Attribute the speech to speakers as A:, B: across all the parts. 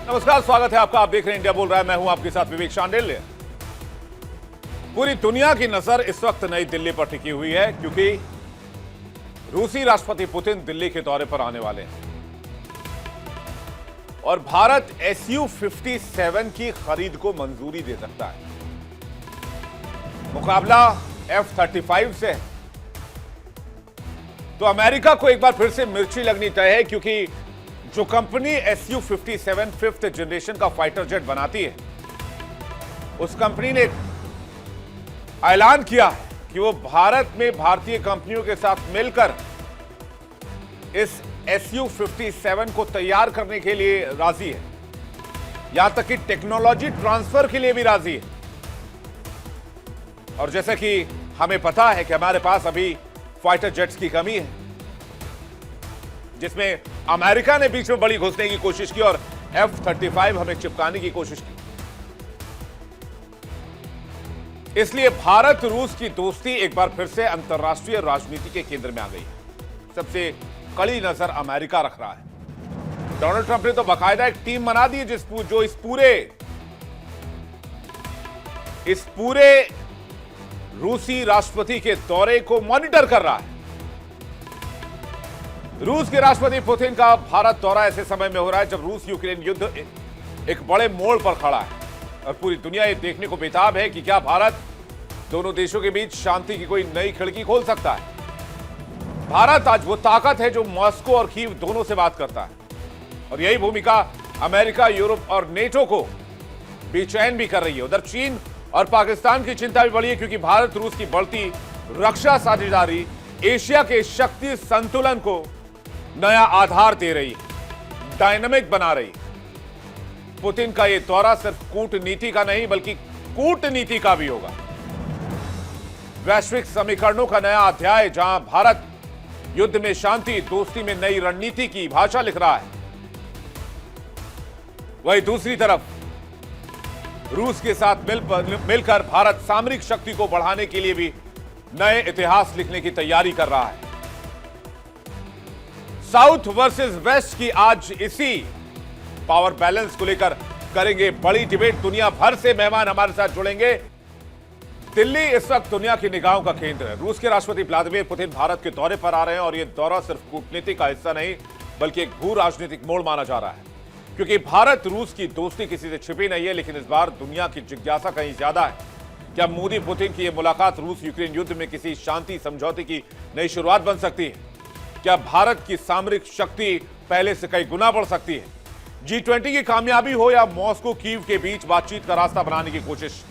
A: नमस्कार, स्वागत है आपका। आप देख रहे हैं इंडिया बोल रहा है। मैं हूं आपके साथ विवेक शांडिल्य। पूरी दुनिया की नजर इस वक्त नई दिल्ली पर टिकी हुई है क्योंकि रूसी राष्ट्रपति पुतिन दिल्ली के दौरे पर आने वाले हैं और भारत Su-57 की खरीद को मंजूरी दे सकता है। मुकाबला F-35 से है तो अमेरिका को एक बार फिर से मिर्ची लगनी तय है क्योंकि जो कंपनी Su-57 5th जनरेशन का फाइटर जेट बनाती है, उस कंपनी ने ऐलान किया है कि वो भारत में भारतीय कंपनियों के साथ मिलकर इस Su-57 को तैयार करने के लिए राजी है, यहां तक कि टेक्नोलॉजी ट्रांसफर के लिए भी राजी है। और जैसा कि हमें पता है कि हमारे पास अभी फाइटर जेट्स की कमी है, जिसमें अमेरिका ने बीच में बड़ी घुसने की कोशिश की और F-35 हमें चिपकाने की कोशिश की। इसलिए भारत रूस की दोस्ती एक बार फिर से अंतर्राष्ट्रीय राजनीति के केंद्र में आ गई है। सबसे कड़ी नजर अमेरिका रख रहा है। डोनाल्ड ट्रंप ने तो बाकायदा एक टीम बना दी है जो इस पूरे रूसी राष्ट्रपति के दौरे को मॉनिटर कर रहा है। रूस के राष्ट्रपति पुतिन का भारत दौरा ऐसे समय में हो रहा है जब रूस यूक्रेन युद्ध एक बड़े मोड़ पर खड़ा है और पूरी दुनिया ये देखने को बेताब है कि क्या भारत दोनों देशों के बीच शांति की कोई नई खिड़की खोल सकता है। भारत आज वो ताकत है जो मॉस्को और कीव दोनों से बात करता है और यही भूमिका अमेरिका, यूरोप और नेटो को बेचैन भी कर रही है। उधर चीन और पाकिस्तान की चिंता भी बढ़ी है क्योंकि भारत रूस की बढ़ती रक्षा साझेदारी एशिया के शक्ति संतुलन को नया आधार दे रही, डायनामिक बना रही। पुतिन का यह दौरा सिर्फ कूटनीति का नहीं बल्कि कूटनीति का भी होगा। वैश्विक समीकरणों का नया अध्याय जहां भारत युद्ध में शांति, दोस्ती में नई रणनीति की भाषा लिख रहा है, वहीं दूसरी तरफ रूस के साथ मिलकर भारत सामरिक शक्ति को बढ़ाने के लिए भी नए इतिहास लिखने की तैयारी कर रहा है। साउथ वर्सेस वेस्ट की आज इसी पावर बैलेंस को लेकर करेंगे बड़ी डिबेट। दुनिया भर से मेहमान हमारे साथ जुड़ेंगे। दिल्ली इस वक्त दुनिया की निगाहों का केंद्र है। रूस के राष्ट्रपति व्लादिमीर पुतिन भारत के दौरे पर आ रहे हैं और यह दौरा सिर्फ कूटनीति का हिस्सा नहीं बल्कि एक भू राजनीतिक मोड़ माना जा रहा है क्योंकि भारत रूस की दोस्ती किसी से छिपी नहीं है। लेकिन इस बार दुनिया की जिज्ञासा कहीं ज्यादा है। क्या मोदी पुतिन की यह मुलाकात रूस यूक्रेन युद्ध में किसी शांति समझौते की नई शुरुआत बन सकती है? क्या भारत की सामरिक शक्ति पहले से कई गुना बढ़ सकती है? G20 की कामयाबी हो या मॉस्को कीव के बीच बातचीत का रास्ता बनाने की कोशिश,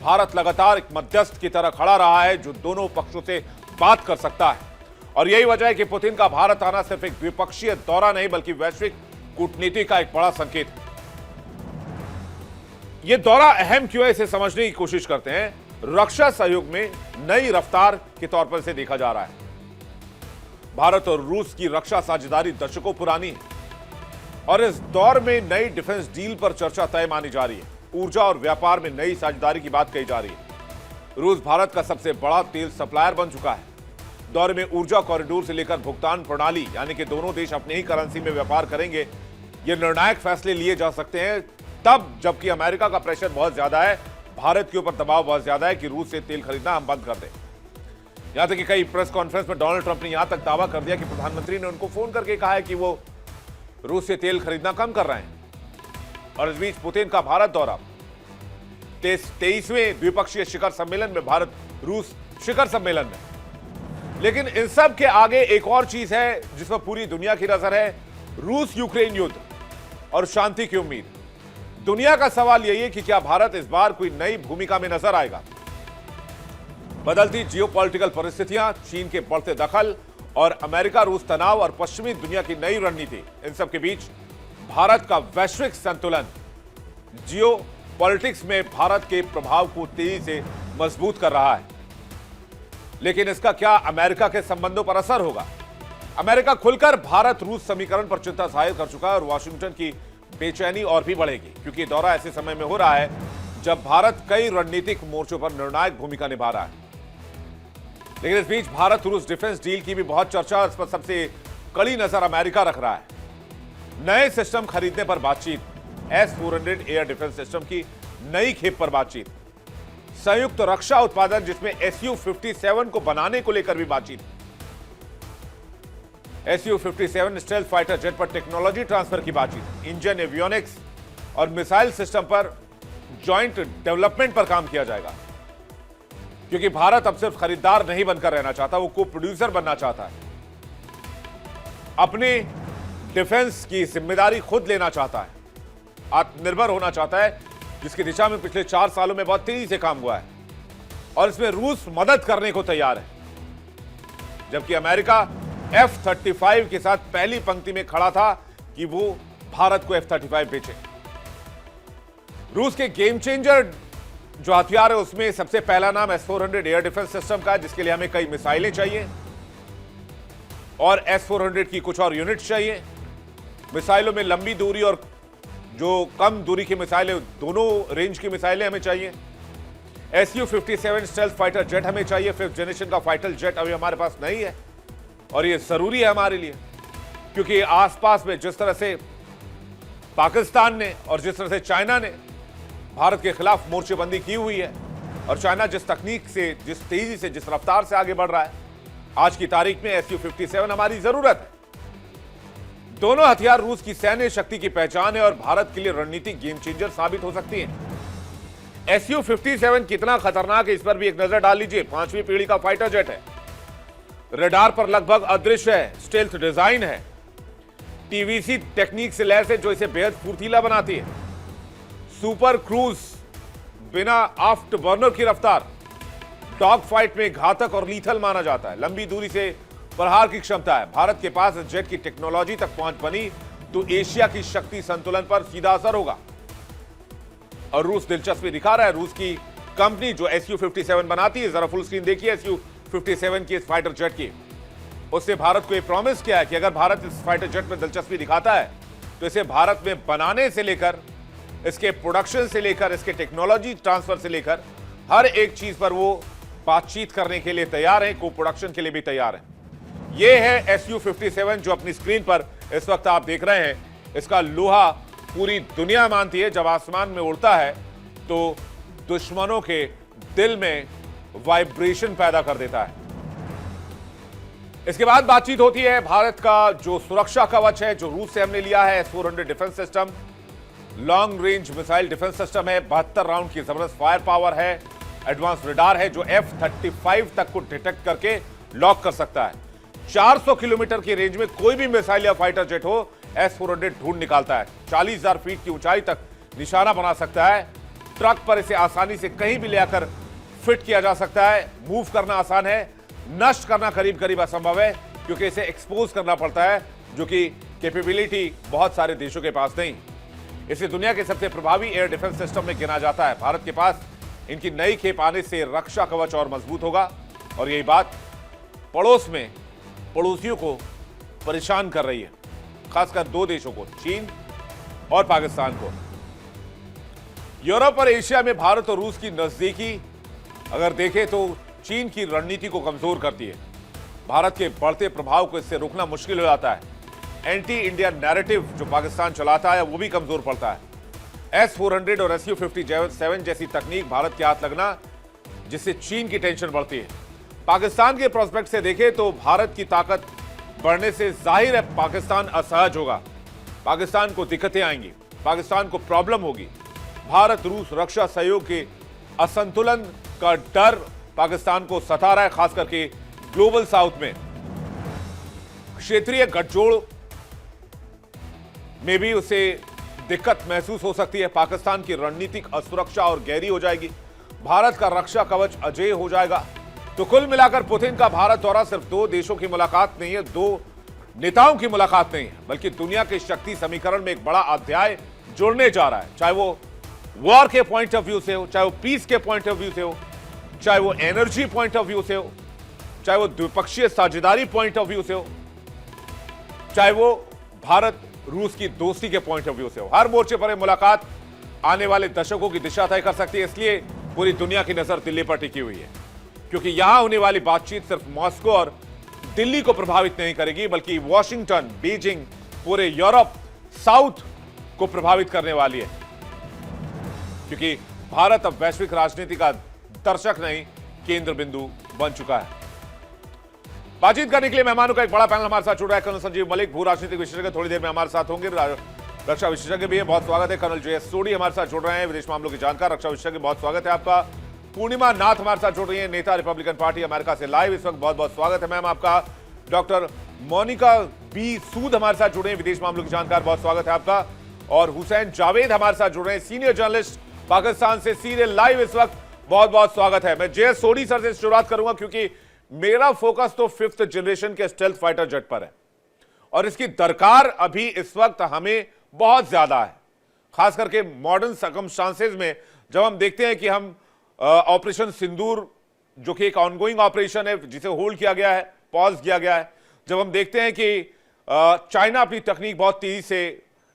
A: भारत लगातार एक मध्यस्थ की तरह खड़ा रहा है जो दोनों पक्षों से बात कर सकता है। और यही वजह है कि पुतिन का भारत आना सिर्फ एक द्विपक्षीय दौरा नहीं बल्कि वैश्विक कूटनीति का एक बड़ा संकेत है। यह दौरा अहम क्यों है, इसे समझने की कोशिश करते हैं। रक्षा सहयोग में नई रफ्तार के तौर पर इसे देखा जा रहा है। भारत और रूस की रक्षा साझेदारी दशकों पुरानी है और इस दौर में नई डिफेंस डील पर चर्चा तय मानी जा रही है। ऊर्जा और व्यापार में नई साझेदारी की बात कही जा रही है। रूस भारत का सबसे बड़ा तेल सप्लायर बन चुका है। दौरे में ऊर्जा कॉरिडोर से लेकर भुगतान प्रणाली, यानी कि दोनों देश अपनी ही करेंसी में व्यापार करेंगे, ये निर्णायक फैसले लिए जा सकते हैं तब जबकि अमेरिका का प्रेशर बहुत ज्यादा है, भारत के ऊपर दबाव बहुत ज्यादा है कि रूस से तेल खरीदना हम बंद कर दें। यहां तक कि कई प्रेस कॉन्फ्रेंस में डोनाल्ड ट्रंप ने यहां तक दावा कर दिया कि प्रधानमंत्री ने उनको फोन करके कहा है कि वो रूस से तेल खरीदना कम कर रहे हैं। और इस बीच पुतिन का भारत दौरा 23वें द्विपक्षीय शिखर सम्मेलन में, भारत रूस शिखर सम्मेलन में। लेकिन इन सब के आगे एक और चीज है जिस पर पूरी दुनिया की नजर है, रूस यूक्रेन युद्ध और शांति की उम्मीद। दुनिया का सवाल यही है कि क्या भारत इस बार कोई नई भूमिका में नजर आएगा? बदलती जियोपॉलिटिकल परिस्थितियां, चीन के बढ़ते दखल और अमेरिका रूस तनाव और पश्चिमी दुनिया की नई रणनीति, इन सब के बीच भारत का वैश्विक संतुलन जियो पॉलिटिक्स में भारत के प्रभाव को तेजी से मजबूत कर रहा है। लेकिन इसका क्या अमेरिका के संबंधों पर असर होगा? अमेरिका खुलकर भारत रूस समीकरण पर चिंता जाहिर कर चुका है और वाशिंगटन की बेचैनी और भी बढ़ेगी क्योंकि दौरा ऐसे समय में हो रहा है जब भारत कई रणनीतिक मोर्चों पर निर्णायक भूमिका निभा रहा है। लेकिन इस बीच भारत रूस डिफेंस डील की भी बहुत चर्चा, इस पर सबसे कड़ी नजर अमेरिका रख रहा है। नए सिस्टम खरीदने पर बातचीत, S-400 एयर डिफेंस सिस्टम की नई खेप पर बातचीत, संयुक्त रक्षा उत्पादन जिसमें Su-57 को बनाने को लेकर भी बातचीत, Su-57 स्टेल्थ फाइटर जेट पर टेक्नोलॉजी ट्रांसफर की बातचीत, इंजन, एवियोनिक्स और मिसाइल सिस्टम पर जॉइंट डेवलपमेंट पर काम किया जाएगा, क्योंकि भारत अब सिर्फ खरीदार नहीं बनकर रहना चाहता, वो को प्रोड्यूसर बनना चाहता है, अपने डिफेंस की जिम्मेदारी खुद लेना चाहता है, आत्मनिर्भर होना चाहता है, जिसकी दिशा में पिछले 4 सालों में बहुत तेजी से काम हुआ है और इसमें रूस मदद करने को तैयार है, जबकि अमेरिका F-35 के साथ पहली पंक्ति में खड़ा था कि वो भारत को F-35 बेचे। रूस के गेम चेंजर जो हथियार है उसमें सबसे पहला नाम S-400 एयर डिफेंस सिस्टम का है, जिसके लिए हमें कई मिसाइलें चाहिए और S-400 की कुछ और यूनिट्स चाहिए। मिसाइलों में लंबी दूरी और जो कम दूरी की मिसाइलें, दोनों रेंज की मिसाइलें हमें चाहिए। Su-57 स्टेल्थ फाइटर जेट हमें चाहिए। 5th जनरेशन का फाइटर जेट अभी हमारे पास नहीं है और ये जरूरी है हमारे लिए, क्योंकि आसपास में जिस तरह से पाकिस्तान ने और जिस तरह से चाइना ने भारत के खिलाफ मोर्चेबंदी की हुई है और चाइना जिस तकनीक से, जिस तेजी से, जिस रफ्तार से आगे बढ़ रहा है, आज की तारीख में Su-57 हमारी जरूरत है। दोनों हथियार रूस की सैन्य शक्ति की पहचान है और भारत के लिए रणनीतिक गेम चेंजर साबित हो सकती है। Su-57 कितना खतरनाक है इस पर भी एक नजर डाल लीजिए। 5वीं पीढ़ी का फाइटर जेट है, रडार पर लगभग अदृश्य है, स्टेल्थ डिजाइन है, टीवीसी टेक्निक से लैस है जो इसे बेहद फुर्तीला बनाती है, सुपर क्रूज, बिना आफ्ट बर्नर की रफ्तार, डॉग फाइट में घातक और लीथल माना जाता है, लंबी दूरी से प्रहार की क्षमता है। भारत के पास इस जेट की टेक्नोलॉजी तक पहुंच बनी तो एशिया की शक्ति संतुलन पर सीधा असर होगा और रूस दिलचस्पी दिखा रहा है। रूस की कंपनी जो Su-57 बनाती है, जरा फुल स्क्रीन देखिए Su-57 की इस फाइटर जेट की, उसने भारत को यह प्रॉमिस किया है कि अगर भारत इस फाइटर जेट में दिलचस्पी दिखाता है तो इसे भारत में बनाने से लेकर, इसके प्रोडक्शन से लेकर, इसके टेक्नोलॉजी ट्रांसफर से लेकर हर एक चीज पर वो बातचीत करने के लिए तैयार है, को प्रोडक्शन के लिए भी तैयार है। ये है Su-57 जो अपनी स्क्रीन पर इस वक्त आप देख रहे हैं। इसका लोहा पूरी दुनिया मानती है, जब आसमान में उड़ता है तो दुश्मनों के दिल में वाइब्रेशन पैदा कर देता है। इसके बाद बातचीत होती है भारत का जो सुरक्षा कवच है, जो रूस से हमने लिया है, S-400 defence system, long range missile defence system है, 72 राउंड की जबरदस्त फायर पावर है, एडवांस रडार है जो F-35 तक को डिटेक्ट करके लॉक कर सकता है। 400 किलोमीटर की रेंज में कोई भी मिसाइल या फाइटर जेट हो, S-400 ढूंढ निकालता है। 40,000 फीट की ऊंचाई तक निशाना बना सकता है। ट्रक पर इसे आसानी से कहीं भी ले आकर फिट किया जा सकता है। मूव करना आसान है, नष्ट करना करीब करीब असंभव है, क्योंकि इसे एक्सपोज करना पड़ता है, जो कि कैपेबिलिटी बहुत सारे देशों के पास नहीं। इसे दुनिया के सबसे प्रभावी एयर डिफेंस सिस्टम में गिना जाता है। भारत के पास इनकी नई खेप आने से रक्षा कवच और मजबूत होगा और यही बात पड़ोस में पड़ोसियों को परेशान कर रही है, खासकर 2 देशों को, चीन और पाकिस्तान को। यूरोप और एशिया में भारत और रूस की नजदीकी अगर देखें तो चीन की रणनीति को कमजोर करती है। भारत के बढ़ते प्रभाव को इससे रोकना मुश्किल हो जाता है। एंटी इंडिया नैरेटिव जो पाकिस्तान चलाता है वो भी कमजोर पड़ता है। S-400 और Su-57 जैसी तकनीक भारत के हाथ लगना, जिससे चीन की टेंशन बढ़ती है। पाकिस्तान के प्रोस्पेक्ट से देखें तो भारत की ताकत बढ़ने से जाहिर है पाकिस्तान असहज होगा, पाकिस्तान को दिक्कतें आएंगी, पाकिस्तान को प्रॉब्लम होगी। भारत रूस रक्षा सहयोग के असंतुलन का डर पाकिस्तान को सता रहा है, खास करके ग्लोबल साउथ में। क्षेत्रीय गठजोड़ में भी उसे दिक्कत महसूस हो सकती है। पाकिस्तान की रणनीतिक असुरक्षा और गहरी हो जाएगी, भारत का रक्षा कवच अजेय हो जाएगा। तो कुल मिलाकर पुतिन का भारत दौरा सिर्फ 2 देशों की मुलाकात नहीं है, 2 नेताओं की मुलाकात नहीं है, बल्कि दुनिया के शक्ति समीकरण में एक बड़ा अध्याय जोड़ने जा रहा है। चाहे वो वॉर के पॉइंट ऑफ व्यू से हो, चाहे वो पीस के पॉइंट ऑफ व्यू से हो, चाहे वो एनर्जी पॉइंट ऑफ व्यू से हो, चाहे वो द्विपक्षीय साझेदारी पॉइंट ऑफ व्यू से हो, चाहे वो भारत रूस की दोस्ती के पॉइंट ऑफ व्यू से हो। हर मोर्चे पर मुलाकात आने वाले दशकों की दिशा तय कर सकती है। इसलिए पूरी दुनिया की नजर दिल्ली पर टिकी हुई है, क्योंकि यहां होने वाली बातचीत सिर्फ मॉस्को और दिल्ली को प्रभावित नहीं करेगी, बल्कि वॉशिंगटन, बीजिंग, पूरे यूरोप, साउथ को प्रभावित करने वाली है, क्योंकि भारत अब वैश्विक राजनीति का दर्शक नहीं, केंद्र बिंदु बन चुका है। बातचीत करने के लिए मेहमानों का एक बड़ा पैनल हमारे साथ जुड़ रहा है। कर्नल संजीव मलिक, भू राजनीतिक विशेषज्ञ, थोड़ी देर में हमारे साथ होंगे। रक्षा विशेषज्ञ भी है, बहुत स्वागत है। कर्नल JS सोडी हमारे साथ जुड़ रहे हैं, विदेश मामलों की जानकार, रक्षा विशेषज्ञ, बहुत स्वागत है आपका। पूर्णिमा नाथ हमारे साथ जुड़ रही है, नेता रिपब्लिकन पार्टी अमेरिका से लाइव इस वक्त, बहुत बहुत स्वागत है मैम आपका। डॉक्टर मोनिका बी सूद हमारे साथ जुड़े हैं, विदेश मामलों की जानकार, बहुत स्वागत है आपका। और हुसैन जावेद हमारे साथ जुड़ रहे हैं, सीनियर जर्नलिस्ट, पाकिस्तान से सीधे लाइव इस वक्त, बहुत बहुत स्वागत है। मैं JS सोडी सर से शुरुआत करूंगा, क्योंकि मेरा फोकस तो 5th जनरेशन के स्टेल्थ फाइटर जेट पर है और इसकी दरकार अभी इस वक्त हमें बहुत ज्यादा है, खास करके मॉडर्न सर्कमस्टांसेस में, जब हम देखते हैं कि हम ऑपरेशन सिंदूर, जो कि एक ऑनगोइंग ऑपरेशन है जिसे होल्ड किया गया है, पॉज किया गया है, जब हम देखते हैं कि चाइना अपनी तकनीक बहुत तेजी से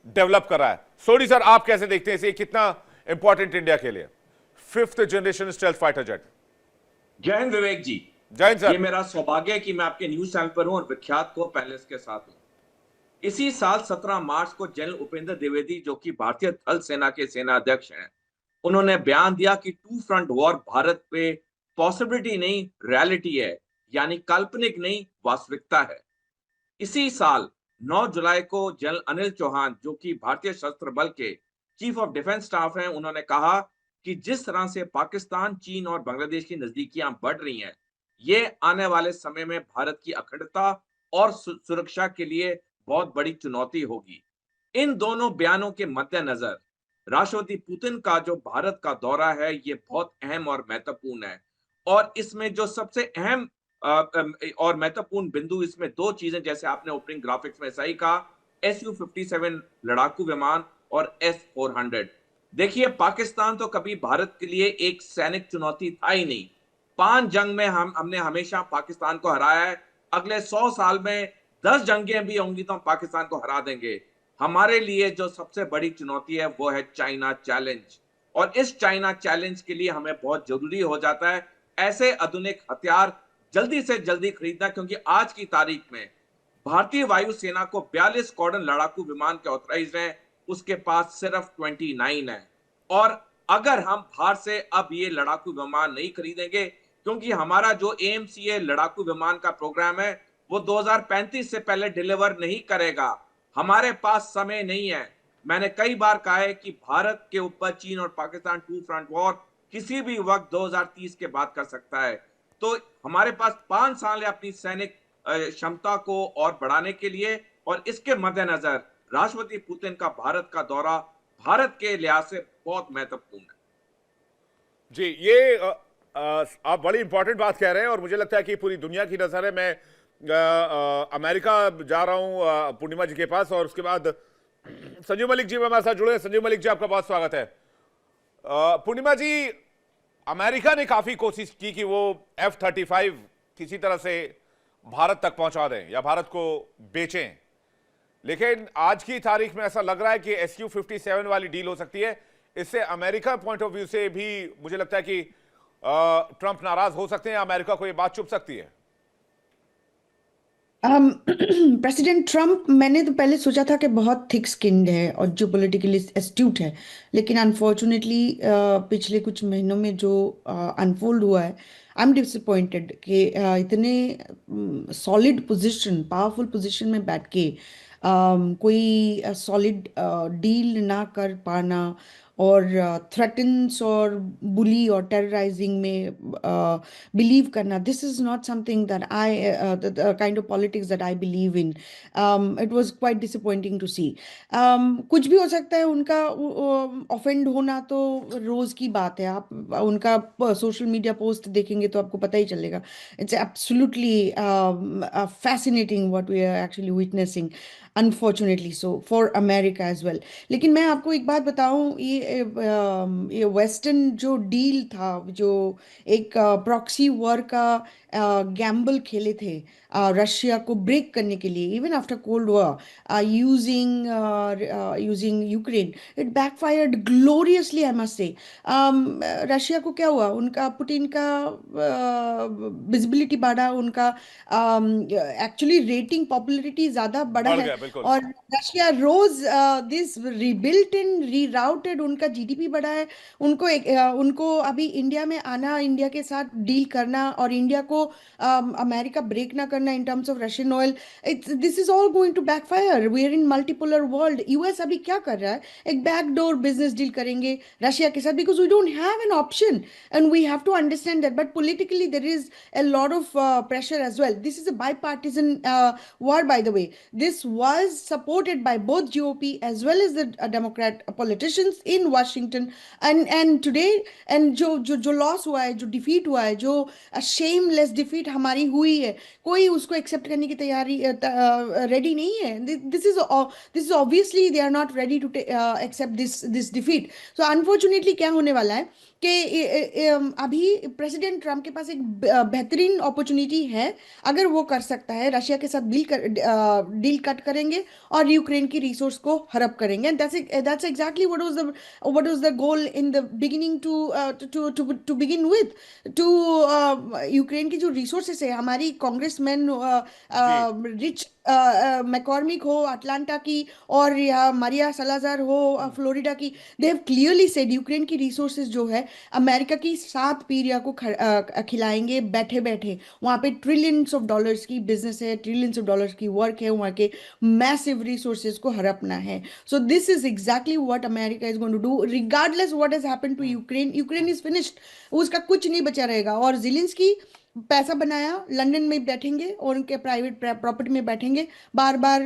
A: डेवलप कर रहा है। सोडी सर, आप कैसे देखते हैं इसे, कितना इंपॉर्टेंट इंडिया के लिए 5th generation stealth fighter jet?
B: जय हिंद विवेक जी।
A: जय हिंद सर।
B: ये मेरा सौभाग्य है कि मैं आपके न्यूज चैनल पर हूं और विख्यात को पैनलिस्ट के साथ हूं। इसी साल 17 मार्च को जनरल उपेंद्र द्विवेदी, जो कि भारतीय थल सेना के सेना अध्यक्ष हैं, उन्होंने बयान दिया कि 2 फ्रंट वॉर भारत पे पॉसिबिलिटी नहीं, रियलिटी है, यानी काल्पनिक नहीं, वास्तविकता है। इसी साल 9 जुलाई को जनरल अनिल चौहान, जो कि भारतीय सशस्त्र बल के चीफ ऑफ डिफेंस स्टाफ हैं, उन्होंने कहा कि जिस तरह से पाकिस्तान, चीन और बांग्लादेश की नजदीकियां बढ़ रही हैं, ये आने वाले समय में भारत की अखंडता और सुरक्षा के लिए बहुत बड़ी चुनौती होगी। इन दोनों बयानों के मद्देनजर राष्ट्रपति पुतिन का जो भारत का दौरा है, ये बहुत अहम और महत्वपूर्ण है। और इसमें जो सबसे अहम और महत्वपूर्ण बिंदु, इसमें 2 चीजें, जैसे आपने ओपनिंग ग्राफिक्स में सही कहा, Su-57 लड़ाकू विमान और S-400। देखिए, पाकिस्तान तो कभी भारत के लिए एक सैनिक चुनौती था ही नहीं। 5 जंग में हमने हमेशा पाकिस्तान को हराया है। अगले 100 साल में 10 जंगें भी होंगी तो हम पाकिस्तान को हरा देंगे। हमारे लिए जो सबसे बड़ी चुनौती है वो है चाइना चैलेंज, और इस चाइना चैलेंज के लिए हमें बहुत जरूरी हो जाता है ऐसे आधुनिक हथियार जल्दी से जल्दी खरीदना, क्योंकि आज की तारीख में भारतीय वायुसेना को 42 स्क्वाड्रन लड़ाकू विमान के ऑथराइज हैं, उसके पास सिर्फ 29 है। और अगर हम बाहर से अब ये लड़ाकू विमान नहीं खरीदेंगे, क्योंकि हमारा जो AMCA लड़ाकू विमान का प्रोग्राम है वो 2035 से पहले डिलीवर नहीं करेगा, हमारे पास समय नहीं है। मैंने कई बार कहा है कि भारत के ऊपर चीन और पाकिस्तान 2 फ्रंट वॉर किसी भी वक्त 2030 के बाद कर सकता है। तो हमारे पास 5 साल है अपनी सैनिक क्षमता को और बढ़ाने के लिए, और इसके मद्देनजर राष्ट्रपति पुतिन का भारत का दौरा भारत के लिहाज से बहुत महत्वपूर्ण है।
A: जी, ये आप बड़ी इंपॉर्टेंट बात कह रहे हैं और मुझे लगता है कि पूरी दुनिया की नजर है। मैं अमेरिका जा रहा हूं पूर्णिमा जी के पास, और उसके बाद संजीव मलिक जी हमारे साथ जुड़े हैं। संजीव मलिक जी, आपका बहुत स्वागत है। पूर्णिमा जी, अमेरिका ने काफी कोशिश की कि वो F-35 किसी तरह से भारत तक पहुंचा दें या भारत को बेचें, लेकिन आज की तारीख में ऐसा लग रहा है कि Su-57 वाली डील हो सकती है। इससे अमेरिका पॉइंट ऑफ व्यू से भी मुझे लगता है कि ट्रंप नाराज हो सकते हैं, अमेरिका को यह बात चुभ सकती है।
C: प्रेसिडेंट ट्रंप, मैंने तो पहले सोचा था कि बहुत थिक स्किन्ड है और जो पॉलिटिकली एस्ट्यूट है, लेकिन अनफॉर्चुनेटली पिछले कुछ महीनों में जो अनफोल्ड हुआ है, आई एम डिसअपॉइंटेड कि इतने सॉलिड पोजीशन, पावरफुल पोजीशन में बैठ के कोई सॉलिड डील ना कर पाना और थ्रेटन्स और बुली और टेरराइजिंग में बिलीव करना, this is not something that I the kind of politics that I believe in. It was quite disappointing to see. कुछ भी हो सकता है, उनका ऑफेंड होना तो रोज़ की बात है। आप उनका सोशल मीडिया पोस्ट देखेंगे तो आपको पता ही चलेगा। It's absolutely fascinating what we are actually witnessing, unfortunately so for America as well. लेकिन मैं आपको एक बात बताऊं, ये वेस्टर्न जो डील था, जो एक प्रॉक्सी वॉर का गैम्बल खेले थे रशिया को ब्रेक करने के लिए, even after cold war, using Ukraine, it backfired gloriously, I must say. Russia को क्या हुआ, उनका पुतिन का विजिबिलिटी बढ़ा, उनका एक्चुअली रेटिंग पॉपुलैरिटी ज़्यादा बढ़ा
A: बढ़
C: है,
A: गया बिल्कुल।
C: और Russia rose this rebuilt and rerouted, उनका जीडीपी बढ़ा है। उनको अभी इंडिया में आना, इंडिया के साथ डील करना, और इंडिया को अमेरिका ब्रेक ना करना in terms of Russian oil, this is all going to backfire. We are in multipolar world. US अभी क्या कर रहा है, एक बैकडोर बिजनेस डील करेंगे रशिया के साथ, because we don't have an option, and we have to understand that. But politically there is a lot of pressure as well. This is a bipartisan war, by the way. This was supported by both GOP as well as the Democrat politicians in Washington. And today, and जो loss हुआ है, जो defeat हुआ है, जो shameless defeat हमारी हुई है, कोई उसको accept करने की तैयारी ready नहीं है. This is obviously they are not ready to accept this defeat. So unfortunately क्या होने वाला है कि अभी प्रेसिडेंट ट्रम्प के पास एक बेहतरीन अपॉर्चुनिटी है, अगर वो कर सकता है, रशिया के साथ डील कट करेंगे और यूक्रेन की रिसोर्स को हड़प करेंगे। And that's exactly what was the goal in the beginning, to begin with, to Ukraine की जो रिसोर्सेस है, हमारी कांग्रेसमैन
A: जी
C: रिच मैकॉर्मिक हो अटलांटा की, और या मारिया सलाजार हो फ्लोरिडा की, they have clearly said Ukraine की रिसोर्सेज जो है अमेरिका की 7 पीढ़ियों को खिलाएंगे बैठे बैठे। वहाँ पे ट्रिलियंस ऑफ डॉलर्स की बिजनेस है, ट्रिलियंस ऑफ डॉलर्स की वर्क है, वहाँ के मैसिव रिसोर्सेज को हड़पना है। So this is exactly what America is going to do, regardless what has happened to Ukraine. Ukraine is finished, उसका कुछ नहीं बचा रहेगा। और जिलेंस्की पैसा बनाया, लंदन में बैठेंगे और उनके प्राइवेट प्रॉपर्टी में बैठेंगे, बार बार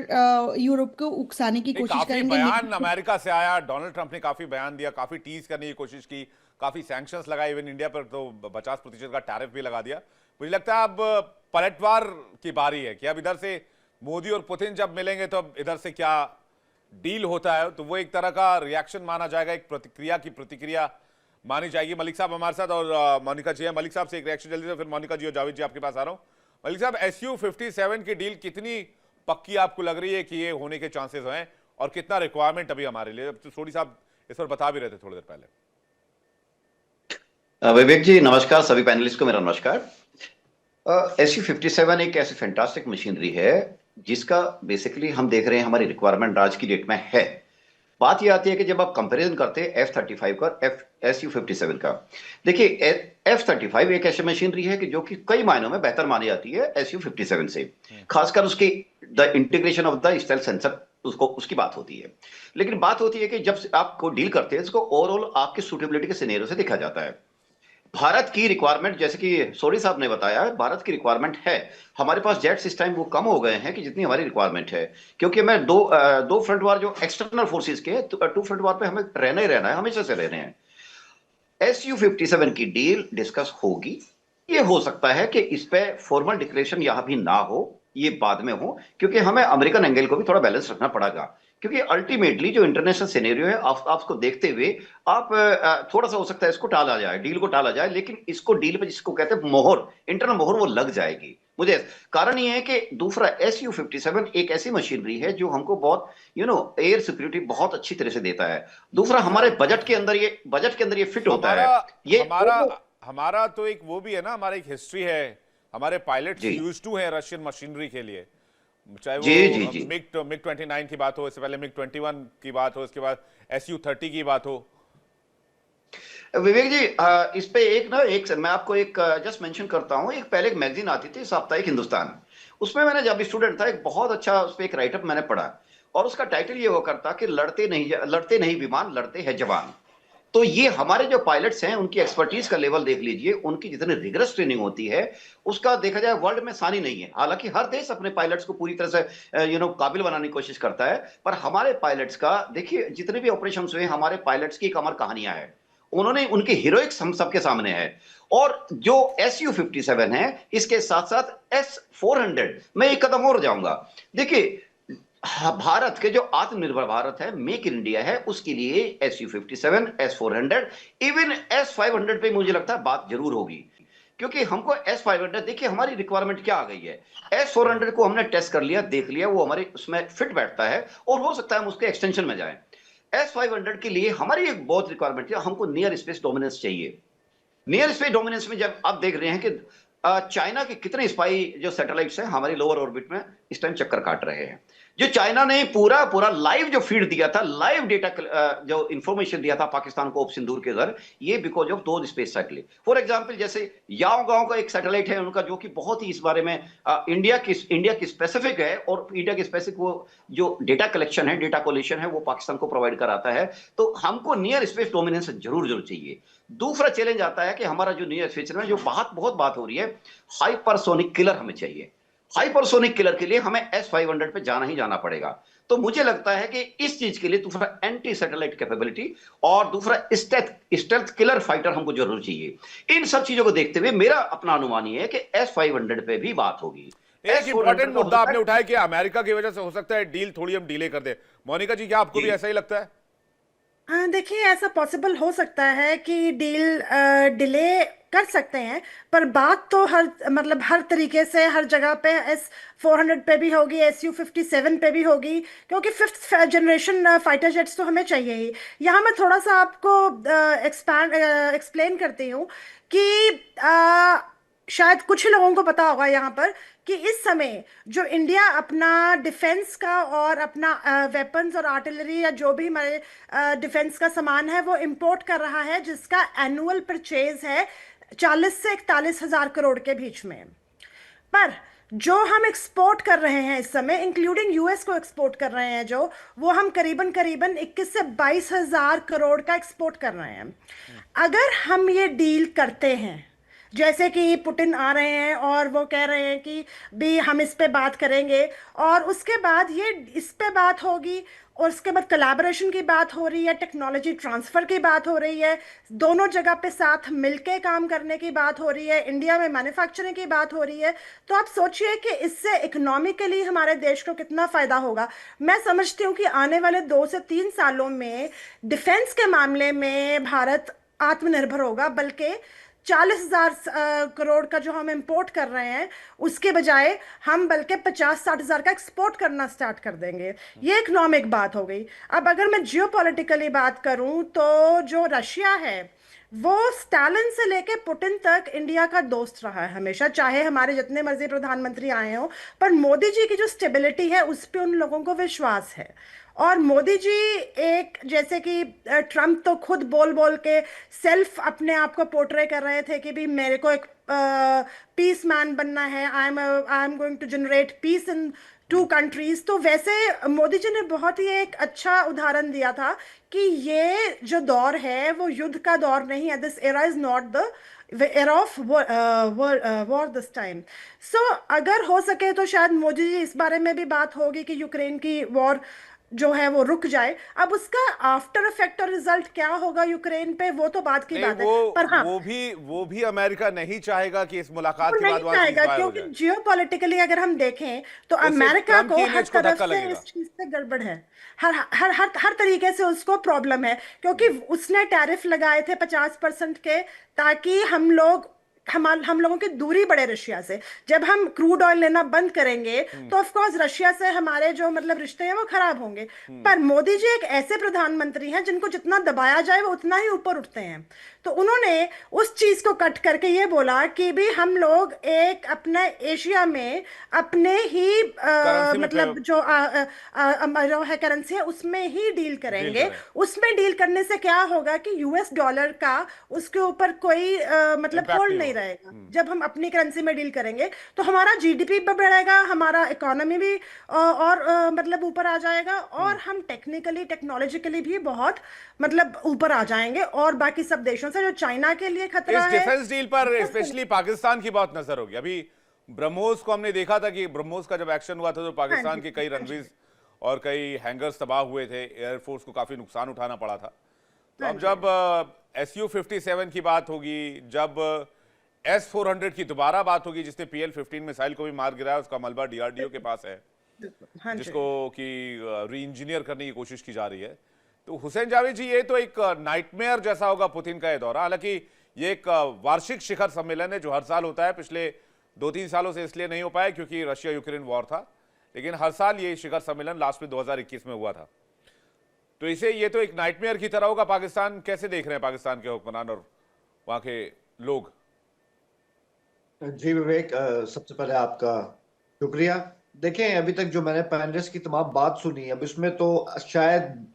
C: यूरोप को उकसाने की
A: नहीं,
C: कोशिश
A: काफी
C: करेंगे,
A: बयान
C: लेकिन
A: अमेरिका से आया, डोनाल्ड ट्रंप ने काफी बयान दिया, काफी टीज करने की कोशिश की, काफी सैंक्शंस लगाए, इवन इंडिया पर तो 50% का टैरिफ भी लगा दिया। मुझे लगता है अब पलटवार की बारी है कि अब इधर से मोदी और पुतिन जब मिलेंगे तो अब इधर से क्या डील होता है, तो वो एक तरह का रिएक्शन माना जाएगा, एक प्रतिक्रिया मानी जाएगी। मलिक साहब हमारे साथ और मोनिका जी है। मलिक साहब से एक रिएक्शन जल्दी से, फिर मोनिका जी और जावेद जी आपके पास आ रहा हूं। मलिक साहब, SU-57 की डील कितनी पक्की आपको लग रही है कि ये होने के चांसेस हैं, और कितना रिक्वायरमेंट अभी हमारे लिए, तो सोडी साहब इस पर बता भी रहे थे थोड़ी देर पहले।
D: विवेक जी नमस्कार, सभी पैनलिस्ट को मेरा नमस्कार। SU-57 एक ऐसी फैंटास्टिक मशीनरी है जिसका बेसिकली हम देख रहे हैं हमारी रिक्वायरमेंट आज की डेट में है। बात यह आती है कि जब आप कंपैरिजन करते हैं F-35 का SU-57 का, देखिए F-35 एक ऐसी मशीनरी है कि जो कि कई मायनों में बेहतर मानी जाती है SU-57 से, खासकर उसकी the integration of the stealth sensor, उसकी बात होती है। लेकिन बात होती है कि जब आपको डील करते हैं इसको ओवरऑल आपकी सूटेबिलिटी के सिनेरियो से देखा जाता है। भारत की रिक्वायरमेंट, जैसे कि सोडी साहब ने बताया, भारत की रिक्वायरमेंट है। हमारे पास जेट्स इस टाइम वो कम हो गए हैं कि जितनी हमारी रिक्वायरमेंट है, क्योंकि मैं दो फ्रंट वार जो एक्सटर्नल फोर्सेस के, टू फ्रंट वार पे हमें रहना ही रहना है, हमेशा से रहने हैं। SU-57 की डील डिस्कस होगी। ये हो सकता है कि इस पे फॉर्मल डिक्लेरेशन यहां भी ना हो, ये बाद में हो, क्योंकि हमें अमेरिकन एंगल को भी थोड़ा बैलेंस रखना पड़ेगा। क्योंकि अल्टीमेटली जो इंटरनेशनल सिनेरियो है, आपको देखते हुए आप थोड़ा सा हो सकता है इसको टाला जाए, डील को टाला जाए, लेकिन इसको डील पे जिसको कहते हैं मोहर, इंटरनल मोहर, वो लग जाएगी। मुझे कारण ये है कि दूसरा SU-57 एक ऐसी मशीनरी है जो हमको बहुत एयर सिक्योरिटी बहुत अच्छी तरह से देता है। दूसरा हमारे बजट के अंदर ये फिट होता है। ये
A: हमारा तो एक वो भी है ना, हमारा एक हिस्ट्री है, हमारे पायलट्स
D: जी
A: यूज्ड टू हैं रशियन मशीनरी के लिए, चाहे
D: जी जी
A: वो
D: जी
A: मिग 29 की बात हो, इससे पहले मिग 21 की बात हो, इसके बाद SU-30 की बात हो।
D: विवेक जी, इस पे एक मैं आपको एक जस्ट मेंशन करता हूं। एक पहले एक मैगजीन आती थी, साप्ताहिक हिंदुस्तान, उसमें मैंने जब स्टूडेंट था एक बहुत अच्छा उस पे एक राइटअप मैंने पढ़ा, और उसका टाइटल ये हुआ करता कि लड़ते नहीं विमान, लड़ते हैं जवान। तो ये हमारे जो पायलट्स हैं उनकी एक्सपर्टीज का लेवल देख लीजिए, उनकी जितनी रिगरस ट्रेनिंग होती है उसका देखा जाए वर्ल्ड में सानी नहीं है। हालांकि हर देश अपने पायलट्स को पूरी तरह से काबिल बनाने की कोशिश करता है, पर हमारे पायलट्स का देखिए, जितने भी ऑपरेशंस हुए हमारे पायलट्स की एक अमर कहानियां हैं, उन्होंने उनके हीरोइक्स हम सबके सामने है। और जो SU-57 है, इसके साथ साथ S-400, मैं एक कदम और जाऊंगा। देखिए, भारत के जो आत्मनिर्भर भारत है, मेक इन इंडिया है, उसके लिए SU-57, S-400, इवन S-500 पे मुझे लगता है बात जरूर होगी। क्योंकि हमको S-500, देखिए हमारी रिक्वायरमेंट क्या आ गई है। S-400 को हमने टेस्ट कर लिया, देख लिया, वो हमारे उसमें फिट बैठता है और हो सकता है हम उसके एक्सटेंशन में जाएं। S-500 के लिए हमारी एक बहुत रिक्वायरमेंट है, हमको नियर स्पेस डोमिनेंस चाहिए। नियर स्पेस डोमिनेंस में जब आप देख रहे हैं कि चाइना के कितने स्पाई जो सैटेलाइट्स हैं हमारे लोअर ऑर्बिट में इस टाइम चक्कर काट रहे हैं। जो चाइना ने पूरा पूरा लाइव जो फीड दिया था, लाइव डेटा जो इंफॉर्मेशन दिया था पाकिस्तान को सिंदूर के घर, ये बिकॉज ऑफ दो स्पेस सैटेलाइट। फॉर एग्जांपल जैसे याओ गांव का एक सैटेलाइट है उनका, जो कि बहुत ही इस बारे में इंडिया की स्पेसिफिक है, और इंडिया की स्पेसिफिक वो जो डेटा कलेक्शन है, डेटा कोलेशन है, वो पाकिस्तान को प्रोवाइड कराता है। तो हमको नियर स्पेस डोमिनेंस जरूर चाहिए। दूसरा चैलेंज आता है कि हमारा जो नियर स्पेस में जो बहुत बात हो रही है, हाइपरसोनिक किलर हमें चाहिए। हाइपरसोनिक किलर के लिए हमें S-500 पे जाना ही जाना पड़ेगा। तो मुझे लगता है कि इस चीज के लिए दूसरा एंटी सैटेलाइट कैपेबिलिटी और दूसरा स्टेल्थ किलर फाइटर हमको जरूर चाहिए। इन सब चीजों को देखते हुए मेरा अपना अनुमान ये है कि S-500 पे भी बात होगी।
A: एक इंपॉर्टेंट मुद्दा आपने उठाया कि अमेरिका की वजह से हो सकता है डील थोड़ी हम डिले कर दें। मोनिका जी, क्या आपको भी ऐसा ही लगता है?
E: देखिए, ऐसा पॉसिबल हो सकता है कि डील डिले कर सकते हैं, पर बात तो हर तरीके से हर जगह पे S-400 पे भी होगी, Su-57 पे भी होगी, क्योंकि 5th जनरेशन फाइटर जेट्स तो हमें चाहिए ही। यहाँ मैं थोड़ा सा आपको एक्सप्लेन करती हूँ कि शायद कुछ ही लोगों को पता होगा यहाँ पर कि इस समय जो इंडिया अपना डिफेंस का और अपना वेपन्स और आर्टिलरी या जो भी हमारे डिफेंस का सामान है वो इंपोर्ट कर रहा है, जिसका एनुअल परचेज है 40 से 41 हजार करोड़ के बीच में। पर जो हम एक्सपोर्ट कर रहे हैं इस समय, इंक्लूडिंग यूएस को एक्सपोर्ट कर रहे हैं, जो वो हम करीबन 21 से 22 हजार करोड़ का एक्सपोर्ट कर रहे हैं। अगर हम ये डील करते हैं, जैसे कि पुतिन आ रहे हैं और वो कह रहे हैं कि भी हम इस पे बात करेंगे, और उसके बाद ये इस पे बात होगी, और उसके बाद कोलैबोरेशन की बात हो रही है, टेक्नोलॉजी ट्रांसफ़र की बात हो रही है, दोनों जगह पे साथ मिलके काम करने की बात हो रही है, इंडिया में मैन्युफैक्चरिंग की बात हो रही है। तो आप सोचिए कि इससे इकोनॉमिकली हमारे देश को कितना फ़ायदा होगा। मैं समझती हूँ कि आने वाले 2 से 3 सालों में डिफेंस के मामले में भारत आत्मनिर्भर होगा, बल्कि 40 हजार करोड़ का जो हम इंपोर्ट कर रहे हैं उसके बजाय हम बल्कि 50-60 हजार का एक्सपोर्ट करना स्टार्ट कर देंगे। ये इकोनॉमिक बात हो गई। अब अगर मैं जियोपॉलिटिकली बात करूं तो जो रशिया है वो स्टालिन से लेके पुतिन तक इंडिया का दोस्त रहा है हमेशा, चाहे हमारे जितने मर्जी प्रधानमंत्री आए हों। पर मोदी जी की जो स्टेबिलिटी है उस पर उन लोगों को विश्वास है। और मोदी जी एक, जैसे कि ट्रम्प तो खुद बोल बोल के सेल्फ अपने आप को पोर्ट्रे कर रहे थे कि भी मेरे को एक पीस मैन बनना है, I am going to generate peace in 2 countries. तो वैसे मोदी जी ने बहुत ही एक अच्छा उदाहरण दिया था कि ये जो दौर है वो युद्ध का दौर नहीं है। This era is not the era of war this time. So अगर हो सके तो शायद मोदी जी इस बारे में भी बात होगी कि यूक्रेन की वॉर जो है वो रुक जाए। अब उसका आफ्टर इफेक्ट और रिजल्ट क्या होगा यूक्रेन पे, वो तो बात की बात है। पर हाँ,
A: वो भी अमेरिका नहीं चाहेगा कि इस मुलाकात
E: वो
A: के बाद
E: नहीं
A: वहां
E: चाहेगा,
A: ceasefire हो
E: क्योंकि
A: जाए।
E: जियोपॉलिटिकली अगर हम देखें तो
A: उससे
E: अमेरिका
A: ट्रम्प
E: को
A: की
E: हर
A: इमेज को
E: तरफ
A: धक्का
E: से
A: लगेगा।
E: इस चीज से गड़बड़ है। हर तरीके से उसको प्रॉब्लम है, क्योंकि उसने टैरिफ लगाए थे 50% के, ताकि हम लोगों की दूरी बढ़े रशिया से। जब हम क्रूड ऑयल लेना बंद करेंगे तो ऑफ कोर्स रशिया से हमारे जो रिश्ते हैं वो खराब होंगे। पर मोदी जी एक ऐसे प्रधानमंत्री हैं जिनको जितना दबाया जाए वो उतना ही ऊपर उठते हैं। तो उन्होंने उस चीज को कट करके ये बोला कि भी हम लोग एक अपने एशिया में अपने ही जो है करेंसी है उसमें ही डील करेंगे। उसमें डील करने से क्या होगा कि यूएस डॉलर का उसके ऊपर कोई होल्ड नहीं रहेगा। जब हम अपनी करेंसी में डील करेंगे तो हमारा जीडीपी भी बढ़ेगा, हमारा इकोनॉमी भी और ऊपर आ जाएगा, और हम टेक्निकली टेक्नोलॉजिकली भी बहुत ऊपर आ जाएंगे, और बाकी सब देशों से जो चाइना के लिए खतरा
A: इस
E: है।
A: डिफेंस डील पर स्पेशली पाकिस्तान की बहुत नजर होगी। अभी ब्रह्मोस को हमने देखा था कि ब्रह्मोस का जब एक्शन हुआ था तो पाकिस्तान के कई रनवेज और कई हैंगर्स तबाह हुए थे, एयरफोर्स को काफी नुकसान उठाना पड़ा था। तो अब जब Su-57 की बात होगी, जब S-400 की दोबारा बात होगी, जिसने PL-15 मिसाइल को भी मार गिराया, उसका मलबा DRDO के पास है, जिसको कि री इंजीनियर करने की कोशिश की जा रही है। तो हुसैन जावेद जी, ये तो एक नाइटमेयर जैसा होगा पुतिन का ये दौरा। हालांकि ये एक वार्षिक शिखर सम्मेलन है जो हर साल होता है। पिछले 2-3 सालों से इसलिए नहीं हो पाया क्योंकि रशिया यूक्रेन वॉर था, लेकिन हर साल ये शिखर सम्मेलन लास्ट में 2021 में हुआ था। तो इसे ये तो एक नाइटमेयर की तरह होगा। पाकिस्तान कैसे देख रहे हैं, पाकिस्तान के हुक्मरान और वहां के लोग?
F: जी विवेक, सबसे पहले आपका शुक्रिया। देखें, अभी तक जो मैंने पैनलिस्ट की तमाम बात सुनी, अब इसमें तो शायद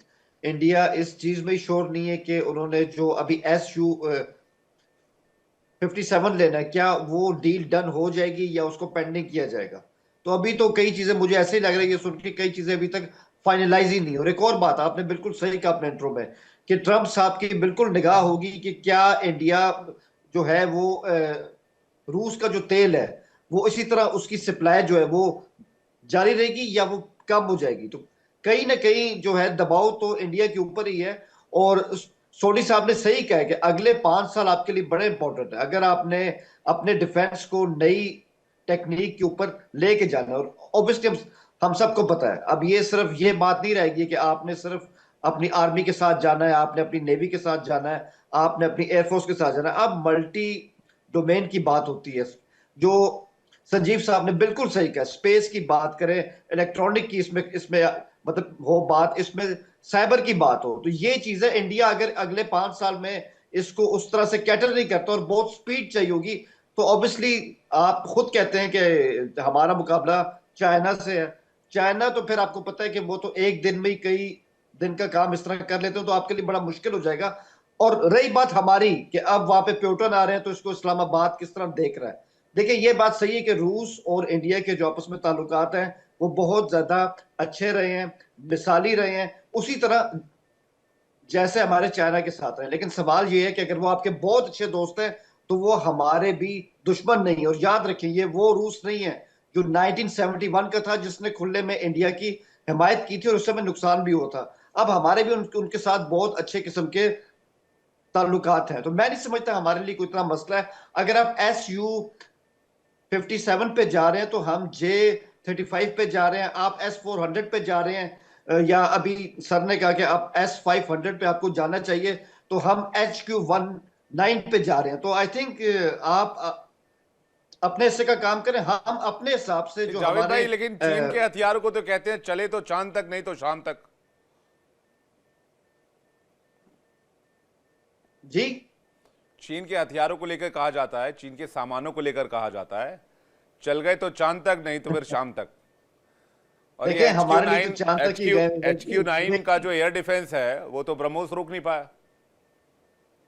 F: इंडिया इस चीज में ही श्योर नहीं है कि उन्होंने जो अभी SU-57 लेना है, क्या वो डील डन हो जाएगी या उसको पेंडिंग किया जाएगा। तो अभी तो कई चीजें मुझे ऐसे ही लग रही है सुन के, कई चीजें अभी तक फाइनलाइज ही नहीं। और एक और बात आपने बिल्कुल सही कहा अपने इंट्रो में कि ट्रंप साहब की बिल्कुल निगाह होगी कि क्या इंडिया जो है वो रूस का जो तेल है वो इसी तरह उसकी सप्लाई जो है वो जारी रहेगी या वो कम हो जाएगी। तो कहीं ना कहीं जो है दबाव तो इंडिया के ऊपर ही है। और सोनी साहब ने सही कहा है कि अगले 5 साल आपके लिए बड़े इंपॉर्टेंट है अगर आपने अपने डिफेंस को नई टेक्निक के ऊपर लेके जाना। और ऑब्वियसली हम सबको पता है अब ये सिर्फ ये बात नहीं रहेगी कि आपने सिर्फ अपनी आर्मी के साथ जाना है, आपने अपनी नेवी के साथ जाना है, आपने अपनी एयरफोर्स के साथ जाना है। अब मल्टी डोमेन की बात होती है, जो संजीव साहब ने बिल्कुल सही कहा। स्पेस की बात करें, इलेक्ट्रॉनिक की इसमें मतलब हो बात, इसमें साइबर की बात हो, तो ये चीजें इंडिया अगर अगले 5 साल में इसको उस तरह से कैटर नहीं करता और बहुत स्पीड चाहिए होगी, तो ऑब्वियसली आप खुद कहते हैं कि हमारा मुकाबला चाइना से है। चाइना तो फिर आपको पता है कि वो तो एक दिन में ही कई दिन का काम इस तरह कर लेते हो, तो आपके लिए बड़ा मुश्किल हो जाएगा। और रही बात हमारी कि अब वहां पे प्यूटन आ रहे हैं तो इसको इस्लामाबाद किस तरह देख रहा है। देखिए, ये बात सही है कि रूस और इंडिया के जो आपस में ताल्लुकात हैं वो बहुत ज्यादा अच्छे रहे हैं, मिसाली रहे हैं, उसी तरह जैसे हमारे चाइना के साथ रहे। लेकिन सवाल ये है कि अगर वो आपके बहुत अच्छे दोस्त हैं तो वो हमारे भी दुश्मन नहीं। और याद रखें, ये वो रूस नहीं है जो 1971 का था जिसने खुले में इंडिया की हिमायत की थी और उस समय नुकसान भी हुआ था। अब हमारे भी उनके साथ बहुत अच्छे किस्म के ताल्लुकात हैं। तो मैं नहीं समझता हमारे लिए कोई इतना मसला है। अगर आप SU-57 पे जा रहे हैं तो हम J-35 पे जा रहे हैं, आप S-400 पे जा रहे हैं, या अभी सर ने कहा कि आप S-500 पे आपको जाना चाहिए, तो हम HQ-19 पे जा रहे हैं। तो आई थिंक आप अपने हिस्से का काम करें, हम अपने हिसाब से जो
A: जावेद
F: हमारे
A: भाई, लेकिन चीन के हथियारों को तो कहते हैं चले तो चांद तक, नहीं तो शाम तक।
F: जी,
A: चीन के हथियारों को लेकर कहा जाता है, चीन के सामानों को लेकर कहा जाता है, चल गए तो चांद तक, नहीं तो फिर शाम तक। और
F: देखिए, हमारे लिए तो चांद तक ही गए।
A: HQ-9 का जो एयर डिफेंस है वो तो ब्रह्मोस रोक नहीं पाया।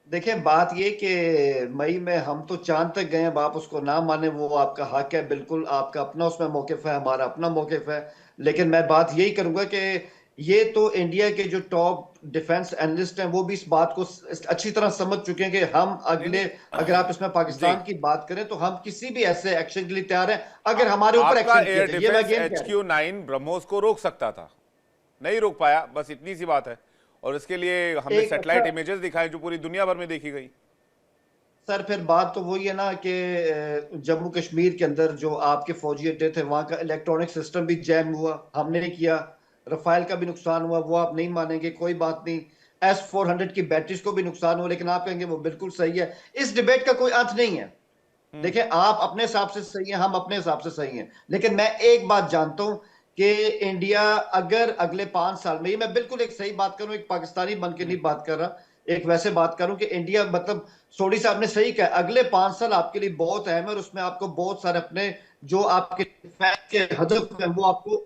F: देखिए, बात ये कि मई में हम तो चांद तक गए, अब आप उसको ना माने वो आपका हक है, बिल्कुल आपका अपना उसमें मौकिफ है, हमारा अपना मौकिफ है। लेकिन मैं बात यही करूंगा कि ये तो इंडिया के जो टॉप डिफेंस एनालिस्ट हैं वो भी इस बात को अच्छी तरह समझ चुके हैं कि हम अगले, अगर आप इसमें पाकिस्तान की बात करें तो हम किसी भी ऐसे एक्शन के लिए तैयार हैं अगर हमारे ऊपर
A: आपका
F: एक्शन
A: एयर
F: किया जाए।
A: डिफेंस HQ-9 ब्रह्मोस को रोक सकता था, नहीं रोक पाया, बस इतनी सी बात है। और इसके लिए हमने सैटेलाइट इमेजेस दिखाए जो पूरी दुनिया भर में देखी गई।
F: सर, फिर बात तो वही है ना कि जम्मू कश्मीर के अंदर जो आपके फौजी अड्डे थे वहां का इलेक्ट्रॉनिक सिस्टम भी जैम हुआ, हमने नहीं किया। रफाइल का भी नुकसान हुआ, वो आप नहीं मानेंगे, कोई बात नहीं। S-400 की बैटरीज को भी नुकसान हुआ, लेकिन आप कहेंगे वो बिल्कुल सही है। इस डिबेट का कोई अंत नहीं है। देखिए, आप अपने हिसाब से सही हैं, हम अपने हिसाब से सही हैं, लेकिन मैं एक बात जानता हूं कि इंडिया अगर अगले 5 साल में, ये मैं बिल्कुल एक सही बात करूं, एक पाकिस्तानी बन के नहीं बात कर रहा, एक वैसे बात करूं कि इंडिया, मतलब सोडी साहब ने सही कहा, अगले 5 साल आपके लिए बहुत अहम है और उसमें आपको बहुत सारे अपने जो आपके हदफ हैं वो आपको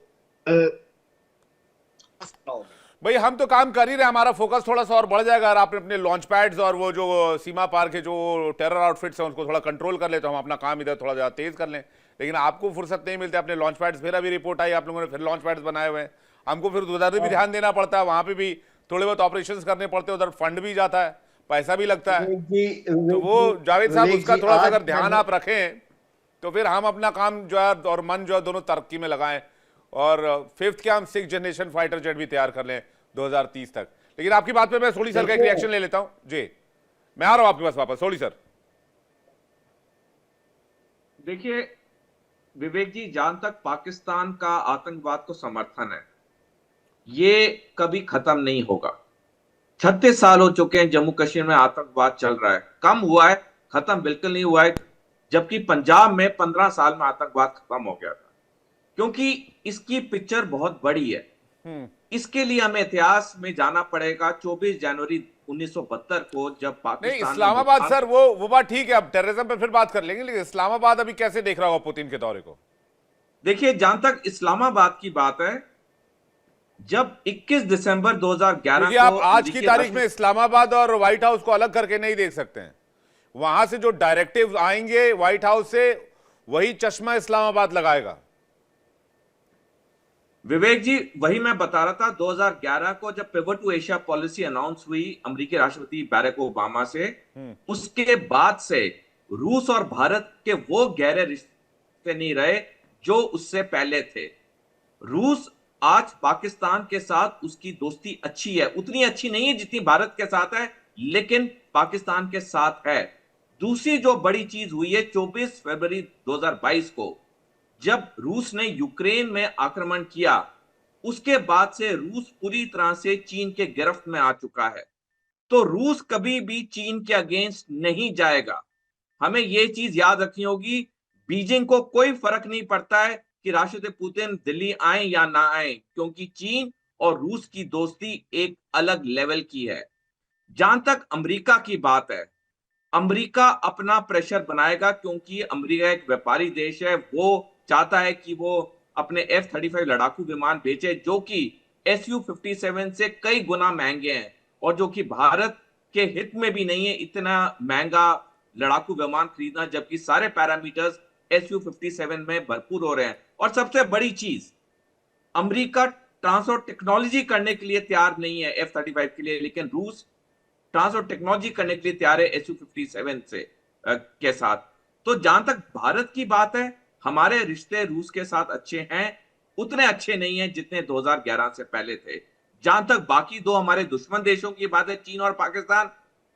A: भाई हम तो काम कर ही रहे हैं, हमारा फोकस थोड़ा सा और बढ़ जाएगा अगर आपने अपने लॉन्च पैड्स और वो जो सीमा पार के जो टेरर आउटफिट्स हैं उनको थोड़ा कंट्रोल कर ले तो हम अपना काम इधर थोड़ा ज़्यादा तेज कर लें। लेकिन आपको फुर्सत नहीं मिलती अपने लॉन्च पैड्स, फिर अभी रिपोर्ट आई आप लोगों ने फिर लॉन्च पैड्स बनाए हुए हैं, हमको फिर उधर भी ध्यान देना पड़ता है, वहां पे भी थोड़े बहुत ऑपरेशंस करने पड़ते हैं, उधर फंड भी जाता है, पैसा भी लगता है। तो वो जावेद साहब उसका थोड़ा सा अगर ध्यान आप रखें तो फिर हम अपना काम जो है और मन जो है दोनों तरक्की में लगाएं और 5th क्या हम 6th जनरेशन फाइटर जेट भी तैयार कर लें 2030 तक। लेकिन आपकी बात पे मैं सोडी सर का एक रिएक्शन ले लेता हूं जी, मैं आ रहा हूं आपके पास वापस। सोडी सर,
B: देखिए विवेक जी, जहां तक पाकिस्तान का आतंकवाद को समर्थन है, ये कभी खत्म नहीं होगा। 36 साल हो चुके हैं जम्मू कश्मीर में आतंकवाद चल रहा है, कम हुआ है, खत्म बिल्कुल नहीं हुआ है। जबकि पंजाब में 15 साल में आतंकवाद खत्म हो गया था। क्योंकि इसकी पिक्चर बहुत बड़ी है। इसके लिए हमें इतिहास में जाना पड़ेगा। 24 जनवरी 1972 को जब
A: नहीं,
B: पाकिस्तान ने
A: इस्लामाबाद
B: मुल्तान-
A: सर वो बात ठीक है, अब टेररिज्म पे फिर बात कर लेंगे, लेकिन इस्लामाबाद अभी कैसे देख रहा होगा पुतिन के दौरे को?
B: देखिए, जहां तक इस्लामाबाद की बात है, जब 21 दिसंबर 2011
A: क्योंकि
B: को
A: आप आज की
B: अमेरिकी
A: तारीख
B: राष्ट्र-
A: में इस्लामाबाद और व्हाइट हाउस को अलग करके नहीं देख सकते हैं। वहां से जो डायरेक्टिव आएंगे व्हाइट हाउस से, वही चश्मा इस्लामाबाद लगाएगा।
B: विवेक जी, वही मैं बता रहा था। 2011 को जब pivot to Asia policy announce हुई अमेरिकी राष्ट्रपति बैरक ओबामा से, उसके बाद से रूस और भारत के वो गहरे रिश्ते नहीं रहे जो उससे पहले थे। रूस आज पाकिस्तान के साथ उसकी दोस्ती अच्छी है, उतनी अच्छी नहीं है जितनी भारत के साथ है, लेकिन पाकिस्तान के साथ है। दूसरी जो बड़ी चीज हुई है 24 फरवरी 2022 को, जब रूस ने यूक्रेन में आक्रमण किया, उसके बाद से रूस पूरी तरह से चीन के गिरफ्त में आ चुका है। तो रूस कभी भी चीन के अगेंस्ट नहीं जाएगा। हमें यह चीज याद रखनी होगी। बीजिंग को कोई फर्क नहीं पड़ता है कि राष्ट्रपति पुतिन दिल्ली आए या ना आए, क्योंकि चीन और रूस की दोस्ती एक अलग लेवल की है। जहां तक अमेरिका की बात है, अमेरिका अपना प्रेशर बनाएगा, क्योंकि अमेरिका एक व्यापारी देश है। वो चाहता है कि वो अपने F-35 लड़ाकू विमान बेचे, जो कि Su-57 से कई गुना महंगे हैं, और जो कि भारत के हित में भी नहीं है इतना महंगा लड़ाकू विमान खरीदना, जबकि सारे पैरामीटर्स Su-57 में भरपूर हो रहे हैं। और सबसे बड़ी चीज, अमेरिका ट्रांसफर टेक्नोलॉजी करने के लिए तैयार नहीं है F-35 के लिए, लेकिन रूस ट्रांसफर टेक्नोलॉजी करने के लिए तैयार है Su-57 से के साथ। तो जहां तक भारत की बात है, हमारे रिश्ते रूस के साथ अच्छे हैं, उतने अच्छे नहीं हैं जितने 2011 से पहले थे। जहां तक बाकी दो हमारे दुश्मन देशों की बात है, चीन और पाकिस्तान,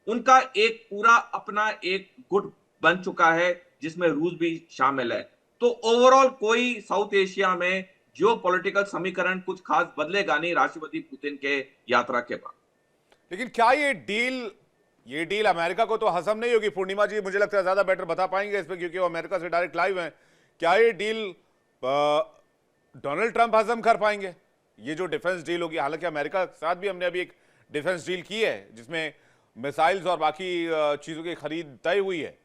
B: उनका एक पूरा अपना एक गुट बन चुका है, जिसमें रूस भी शामिल है। तो ओवरऑल कोई साउथ एशिया में जियोपॉलिटिकल समीकरण कुछ खास बदलेगा नहीं राष्ट्रपति पुतिन के यात्रा के बाद।
A: लेकिन क्या ये डील अमेरिका को तो हजम नहीं होगी? पूर्णिमा जी मुझे लगता है ज्यादा बेटर बता पाएंगे इस पे, क्योंकि वो अमेरिका से डायरेक्ट लाइव हैं। क्या ये डील डोनाल्ड ट्रंप हजम कर पाएंगे? ये जो डिफेंस डील होगी, हालांकि अमेरिका के साथ भी हमने अभी एक डिफेंस डील की है जिसमें मिसाइल्स और बाकी चीजों की खरीद तय हुई है,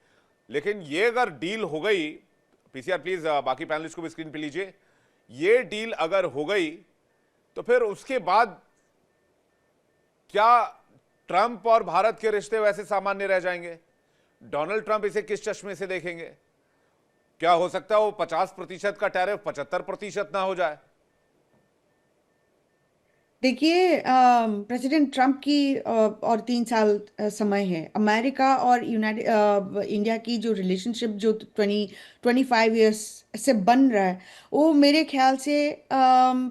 A: लेकिन ये अगर डील हो गई, पीसीआर प्लीज बाकी पैनलिस्ट को भी स्क्रीन पे लीजिए, ये डील अगर हो गई तो फिर उसके बाद क्या ट्रंप और भारत के रिश्ते वैसे सामान्य रह जाएंगे? डोनाल्ड ट्रंप इसे किस चश्मे से देखेंगे? क्या हो सकता है वो 50% का टैरिफ 75% ना हो जाए?
C: देखिए, प्रेसिडेंट ट्रम्प की और 3 साल समय है। अमेरिका और यूनाइटेड इंडिया की जो रिलेशनशिप जो 25 ईयर्स से बन रहा है, वो मेरे ख्याल से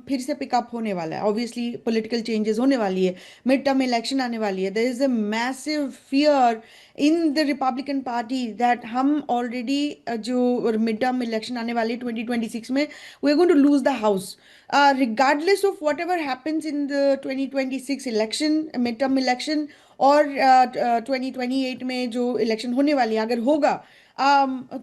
C: फिर से पिकअप होने वाला है। ऑब्वियसली पॉलिटिकल चेंजेस होने वाली है, मिड टर्म इलेक्शन आने वाली है। There is a massive fear in the Republican party that हम ऑलरेडी जो मिड टर्म इलेक्शन आने वाली 2026 में, we are going to lose the house regardless of whatever happens in the 2026 election, midterm election, और 2028 में जो इलेक्शन होने वाली है, अगर होगा,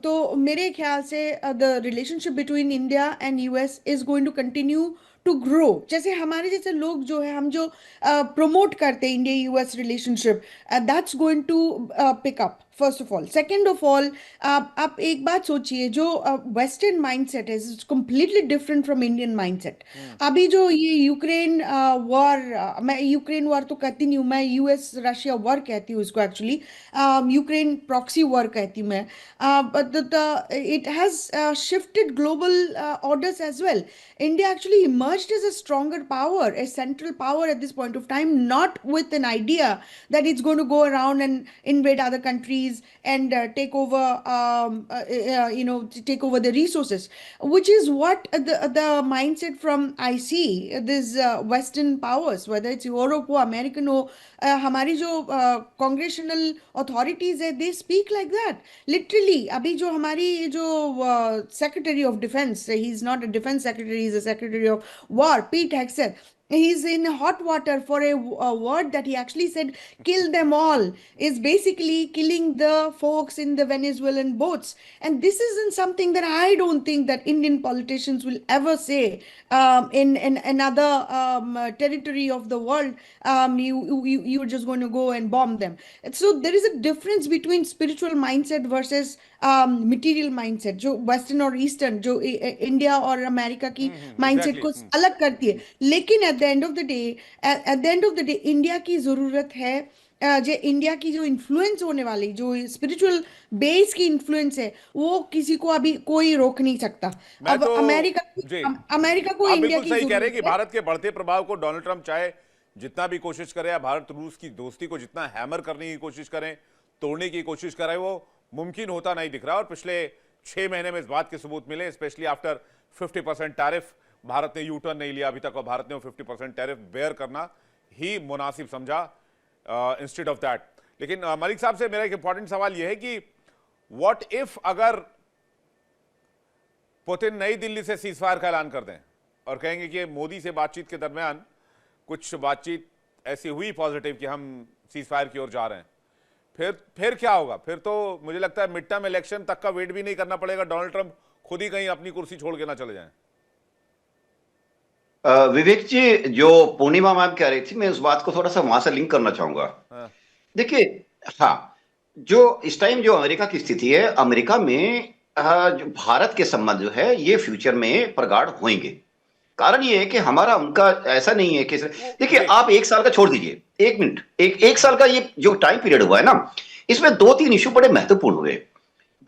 C: तो मेरे ख्याल से the relationship between India and US is going to continue to grow. जैसे हमारे जैसे लोग जो है, हम जो प्रमोट करते हैं India US relationship, that's going to pick up first of all. Second of all, आप एक बात सोचिए, जो वेस्टर्न माइंडसेट है is completely different from Indian mindset. अभी जो ये यूक्रेन वॉर, मैं यूक्रेन वॉर तो कहती नहीं हूँ, मैं यूएस रशिया वॉर कहती हूँ इसको। एक्चुअली यूक्रेन प्रॉक्सी वॉर कहती हूँ मैं। But it has shifted global orders as well. India actually emerged as a stronger power, a central power at this point of time, not with an idea that it's going to go around and invade other countries and take over, take over the resources, which is what the mindset from I see these Western powers, whether it's Europe or American or हमारी जो कॉन्ग्रेशनल authorities है, they speak like that literally. अभी जो हमारी जो secretary of defence, he is not a defence secretary, is a secretary of war, पीट हेग्सेथ, he's in hot water for a word that he actually said, kill them all, is basically killing the folks in the Venezuelan boats. And this isn't something that I don't think that Indian politicians will ever say in another territory of the world. You're just going to go and bomb them. And so there is a difference between spiritual mindset versus material mindset, जो western और eastern, जो India और America की mindset को अलग करती है। लेकिन at the end of the day India की जरूरत है, जो इंडिया की जो इन्फ्लुएंस होने वाली, जो स्पिरिचुअल बेस की इन्फ्लुएंस है, वो किसी को अभी कोई रोक नहीं सकता। अब अमेरिका को
A: आप
C: इंडिया
A: बिल्कुल
C: की
A: सही कह रहे हैं कि
C: जरूरत है।
A: भारत के बढ़ते प्रभाव को डोनाल्ड ट्रंप चाहे जितना भी कोशिश करे, या भारत रूस की दोस्ती को जितना हैमर करने की कोशिश करें, तोड़ने की कोशिश करें, वो मुमकिन होता नहीं दिख रहा। और पिछले 6 महीने में इस बात के सबूत मिले, स्पेशली आफ्टर 50% टैरिफ। भारत ने यू टर्न नहीं लिया अभी तक, और भारत ने वो 50% टैरिफ बेयर करना ही मुनासिब समझा इंस्टेड ऑफ दैट। लेकिन मलिक साहब से मेरा एक इंपॉर्टेंट सवाल यह है कि व्हाट इफ अगर पुतिन नई दिल्ली से सीजफायर का ऐलान कर दें और कहेंगे कि मोदी से बातचीत के दरमियान कुछ बातचीत ऐसी हुई पॉजिटिव कि हम सीजफायर की ओर जा रहे हैं, फिर क्या होगा? फिर तो मुझे लगता है मिड टर्म इलेक्शन तक का वेट भी नहीं करना पड़ेगा, डोनाल्ड ट्रंप खुद ही कहीं अपनी कुर्सी छोड़ के ना चले जाएं।
D: विवेक जी, जो पूर्णिमा मैम कह रही थी, मैं उस बात को थोड़ा सा वहां से लिंक करना चाहूंगा। देखिए, हाँ, जो इस टाइम जो अमेरिका की स्थिति है, अमेरिका में जो भारत के संबंध जो है ये फ्यूचर में प्रगाढ़ होंगे। कारण ये है कि हमारा उनका ऐसा नहीं है कि देखिए, आप 1 साल का छोड़ दीजिए, 1 मिनट, एक साल का ये जो टाइम पीरियड हुआ है ना, इसमें 2-3 इशू बड़े महत्वपूर्ण हुए।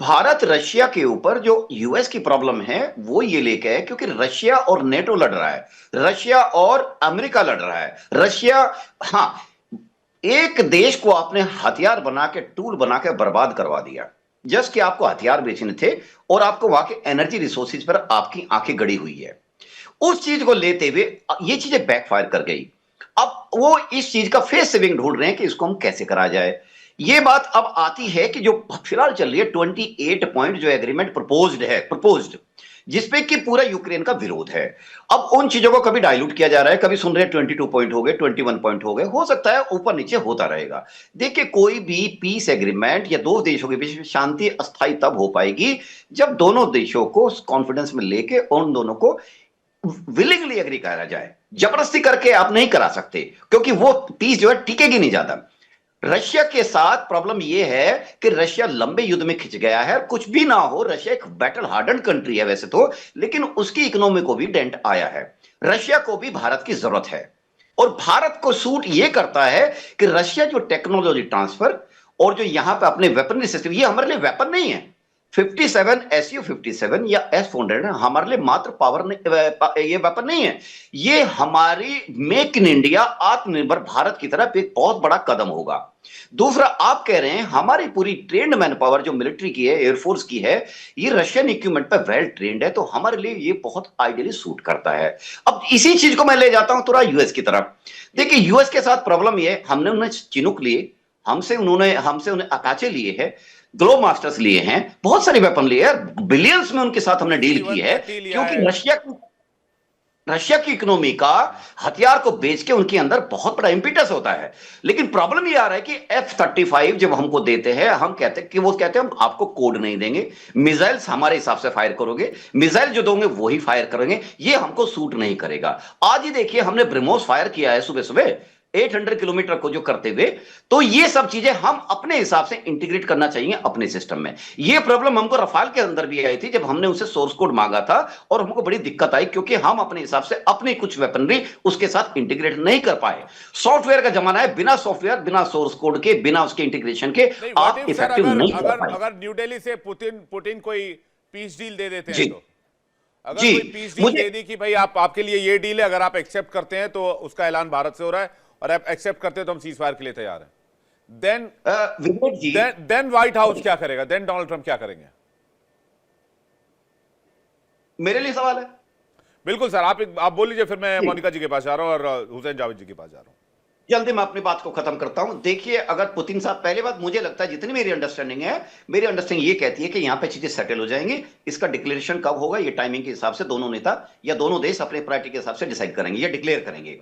D: भारत रशिया के ऊपर जो यूएस की प्रॉब्लम है वो ये लेके है क्योंकि रशिया और नेटो लड़ रहा है, रशिया और अमेरिका लड़ रहा है। रशिया, हाँ, एक देश को आपने हथियार बना के, टूल बना के बर्बाद करवा दिया, जस्ट कि आपको हथियार बेचने थे और आपको वहां के एनर्जी रिसोर्सेज पर आपकी आंखें गड़ी हुई है। उस चीज को लेते हुए ये चीजें बैकफायर कर गई। अब वो इस चीज का फेस सेविंग ढूंढ रहे हैं कि इसको हम कैसे करा जाए। ये बात अब आती है कि जो फिलहाल चल रही है 28 पॉइंट जो एग्रीमेंट प्रपोज्ड, जिसपे कि पूरा यूक्रेन का विरोध है। अब उन चीजों को कभी डाइल्यूट किया जा रहा है, कभी सुन रहे हैं 22 पॉइंट हो गए, 21 पॉइंट हो गए, हो सकता है ऊपर नीचे होता रहेगा। देखिए, कोई भी पीस एग्रीमेंट या दो देशों के बीच शांति अस्थायी तब हो पाएगी जब दोनों देशों को कॉन्फिडेंस में लेके उन दोनों को विलिंगली एग्री करा जाए। जबरदस्ती करके आप नहीं करा सकते, क्योंकि वो पीस जो है टिकेगी नहीं ज्यादा। रशिया के साथ प्रॉब्लम यह है कि रशिया लंबे युद्ध में खिंच गया है। कुछ भी ना हो, रशिया एक बैटल हार्डन कंट्री है वैसे तो, लेकिन उसकी इकोनॉमी को भी डेंट आया है। रशिया को भी भारत की जरूरत है, और भारत को सूट यह करता है कि रशिया जो टेक्नोलॉजी ट्रांसफर और जो यहां पे अपने वेपनरी सिस्टम, ये हमारे लिए वेपन नहीं है। 57 Su-57 या S-400 हमारे लिए मात्र पावर ये वेपन नहीं है, ये हमारी मेक इन इंडिया आत्मनिर्भर भारत की तरफ एक बहुत बड़ा कदम होगा। दूसरा, आप कह रहे हैं हमारी पूरी ट्रेंड मैन पावर जो मिलिट्री की है, एयरफोर्स की है, ये रशियन इक्विपमेंट पर वेल ट्रेंड है, तो हमारे लिए ये बहुत आइडियली सूट करता है। अब इसी चीज को मैं ले जाता हूं थोड़ा यूएस की तरफ। देखिए, यूएस के साथ प्रॉब्लम ये, हमने उन्हें चिनूक लिए, हमसे उन्हें अपाचे लिए है, ग्लोब मास्टर्स लिए हैं, बहुत सारे वेपन लिए हैं, बिलियंस में उनके साथ हमने डील की है, क्योंकि रशिया की इकोनॉमी का हथियार को बेच के उनके अंदर बहुत बड़ा इंपिटस होता है। लेकिन प्रॉब्लम ये आ रहा है कि F-35 जब हमको देते हैं, हम कहते हैं कि वो कहते हैं हम आपको कोड नहीं देंगे, मिसाइल्स हमारे हिसाब से फायर करोगे, मिसाइल जो दोगे वो ही फायर करेंगे, ये हमको सूट नहीं करेगा। आज ही देखिए, हमने ब्रह्मोस फायर किया है सुबह सुबह 800 किलोमीटर को जो करते हुए, तो ये सब चीजें हम अपने हिसाब से इंटीग्रेट करना चाहिए अपने सिस्टम में। ये प्रॉब्लम हमको रफाल के अंदर भी आई थी जब हमने उसे सोर्स कोड मांगा था, और हमको बड़ी दिक्कत आई क्योंकि हम अपने हिसाब से अपनी कुछ वेपनरी उसके साथ इंटीग्रेट नहीं कर पाए। सॉफ्टवेयर का जमाना है, बिना सॉफ्टवेयर, बिना सोर्स कोड के, बिना उसके इंटीग्रेशन के आप इफेक्टिव नहीं कर पाए।
A: अगर न्यू दिल्ली से पुतिन कोई पीस डील दे देते हैं, तो अगर
D: जी,
A: कोई पीस डील दे दी कि भाई आपके लिए ये डील है, अगर आप एक्सेप्ट करते हैं तो उसका ऐलान भारत से हो रहा है, और आप एक्सेप्ट करते हैं तो हम सीज फायर के लिए तैयार हैं, देन व्हाइट हाउस क्या करेगा? देन डोनाल्ड ट्रंप क्या करेंगे?
D: मेरे लिए सवाल है।
A: बिल्कुल सर, आप बोल लीजिए, फिर मैं मोनिका जी के पास जा रहा हूं और हुसैन जावेद जी के पास जा रहा हूं।
D: जल्दी मैं अपनी बात को खत्म करता हूं। देखिए, अगर पुतिन साहब, पहली बात मुझे लगता है, जितनी मेरी अंडरस्टैंडिंग है, मेरी अंडरस्टैंडिंग ये कहती है कि यहां पे चीजें सेटल हो जाएंगी। इसका डिक्लेरेशन कब होगा, ये टाइमिंग के हिसाब से दोनों नेता या दोनों देश अपने प्रायोरिटी के हिसाब से डिसाइड करेंगे या डिक्लेयर करेंगे।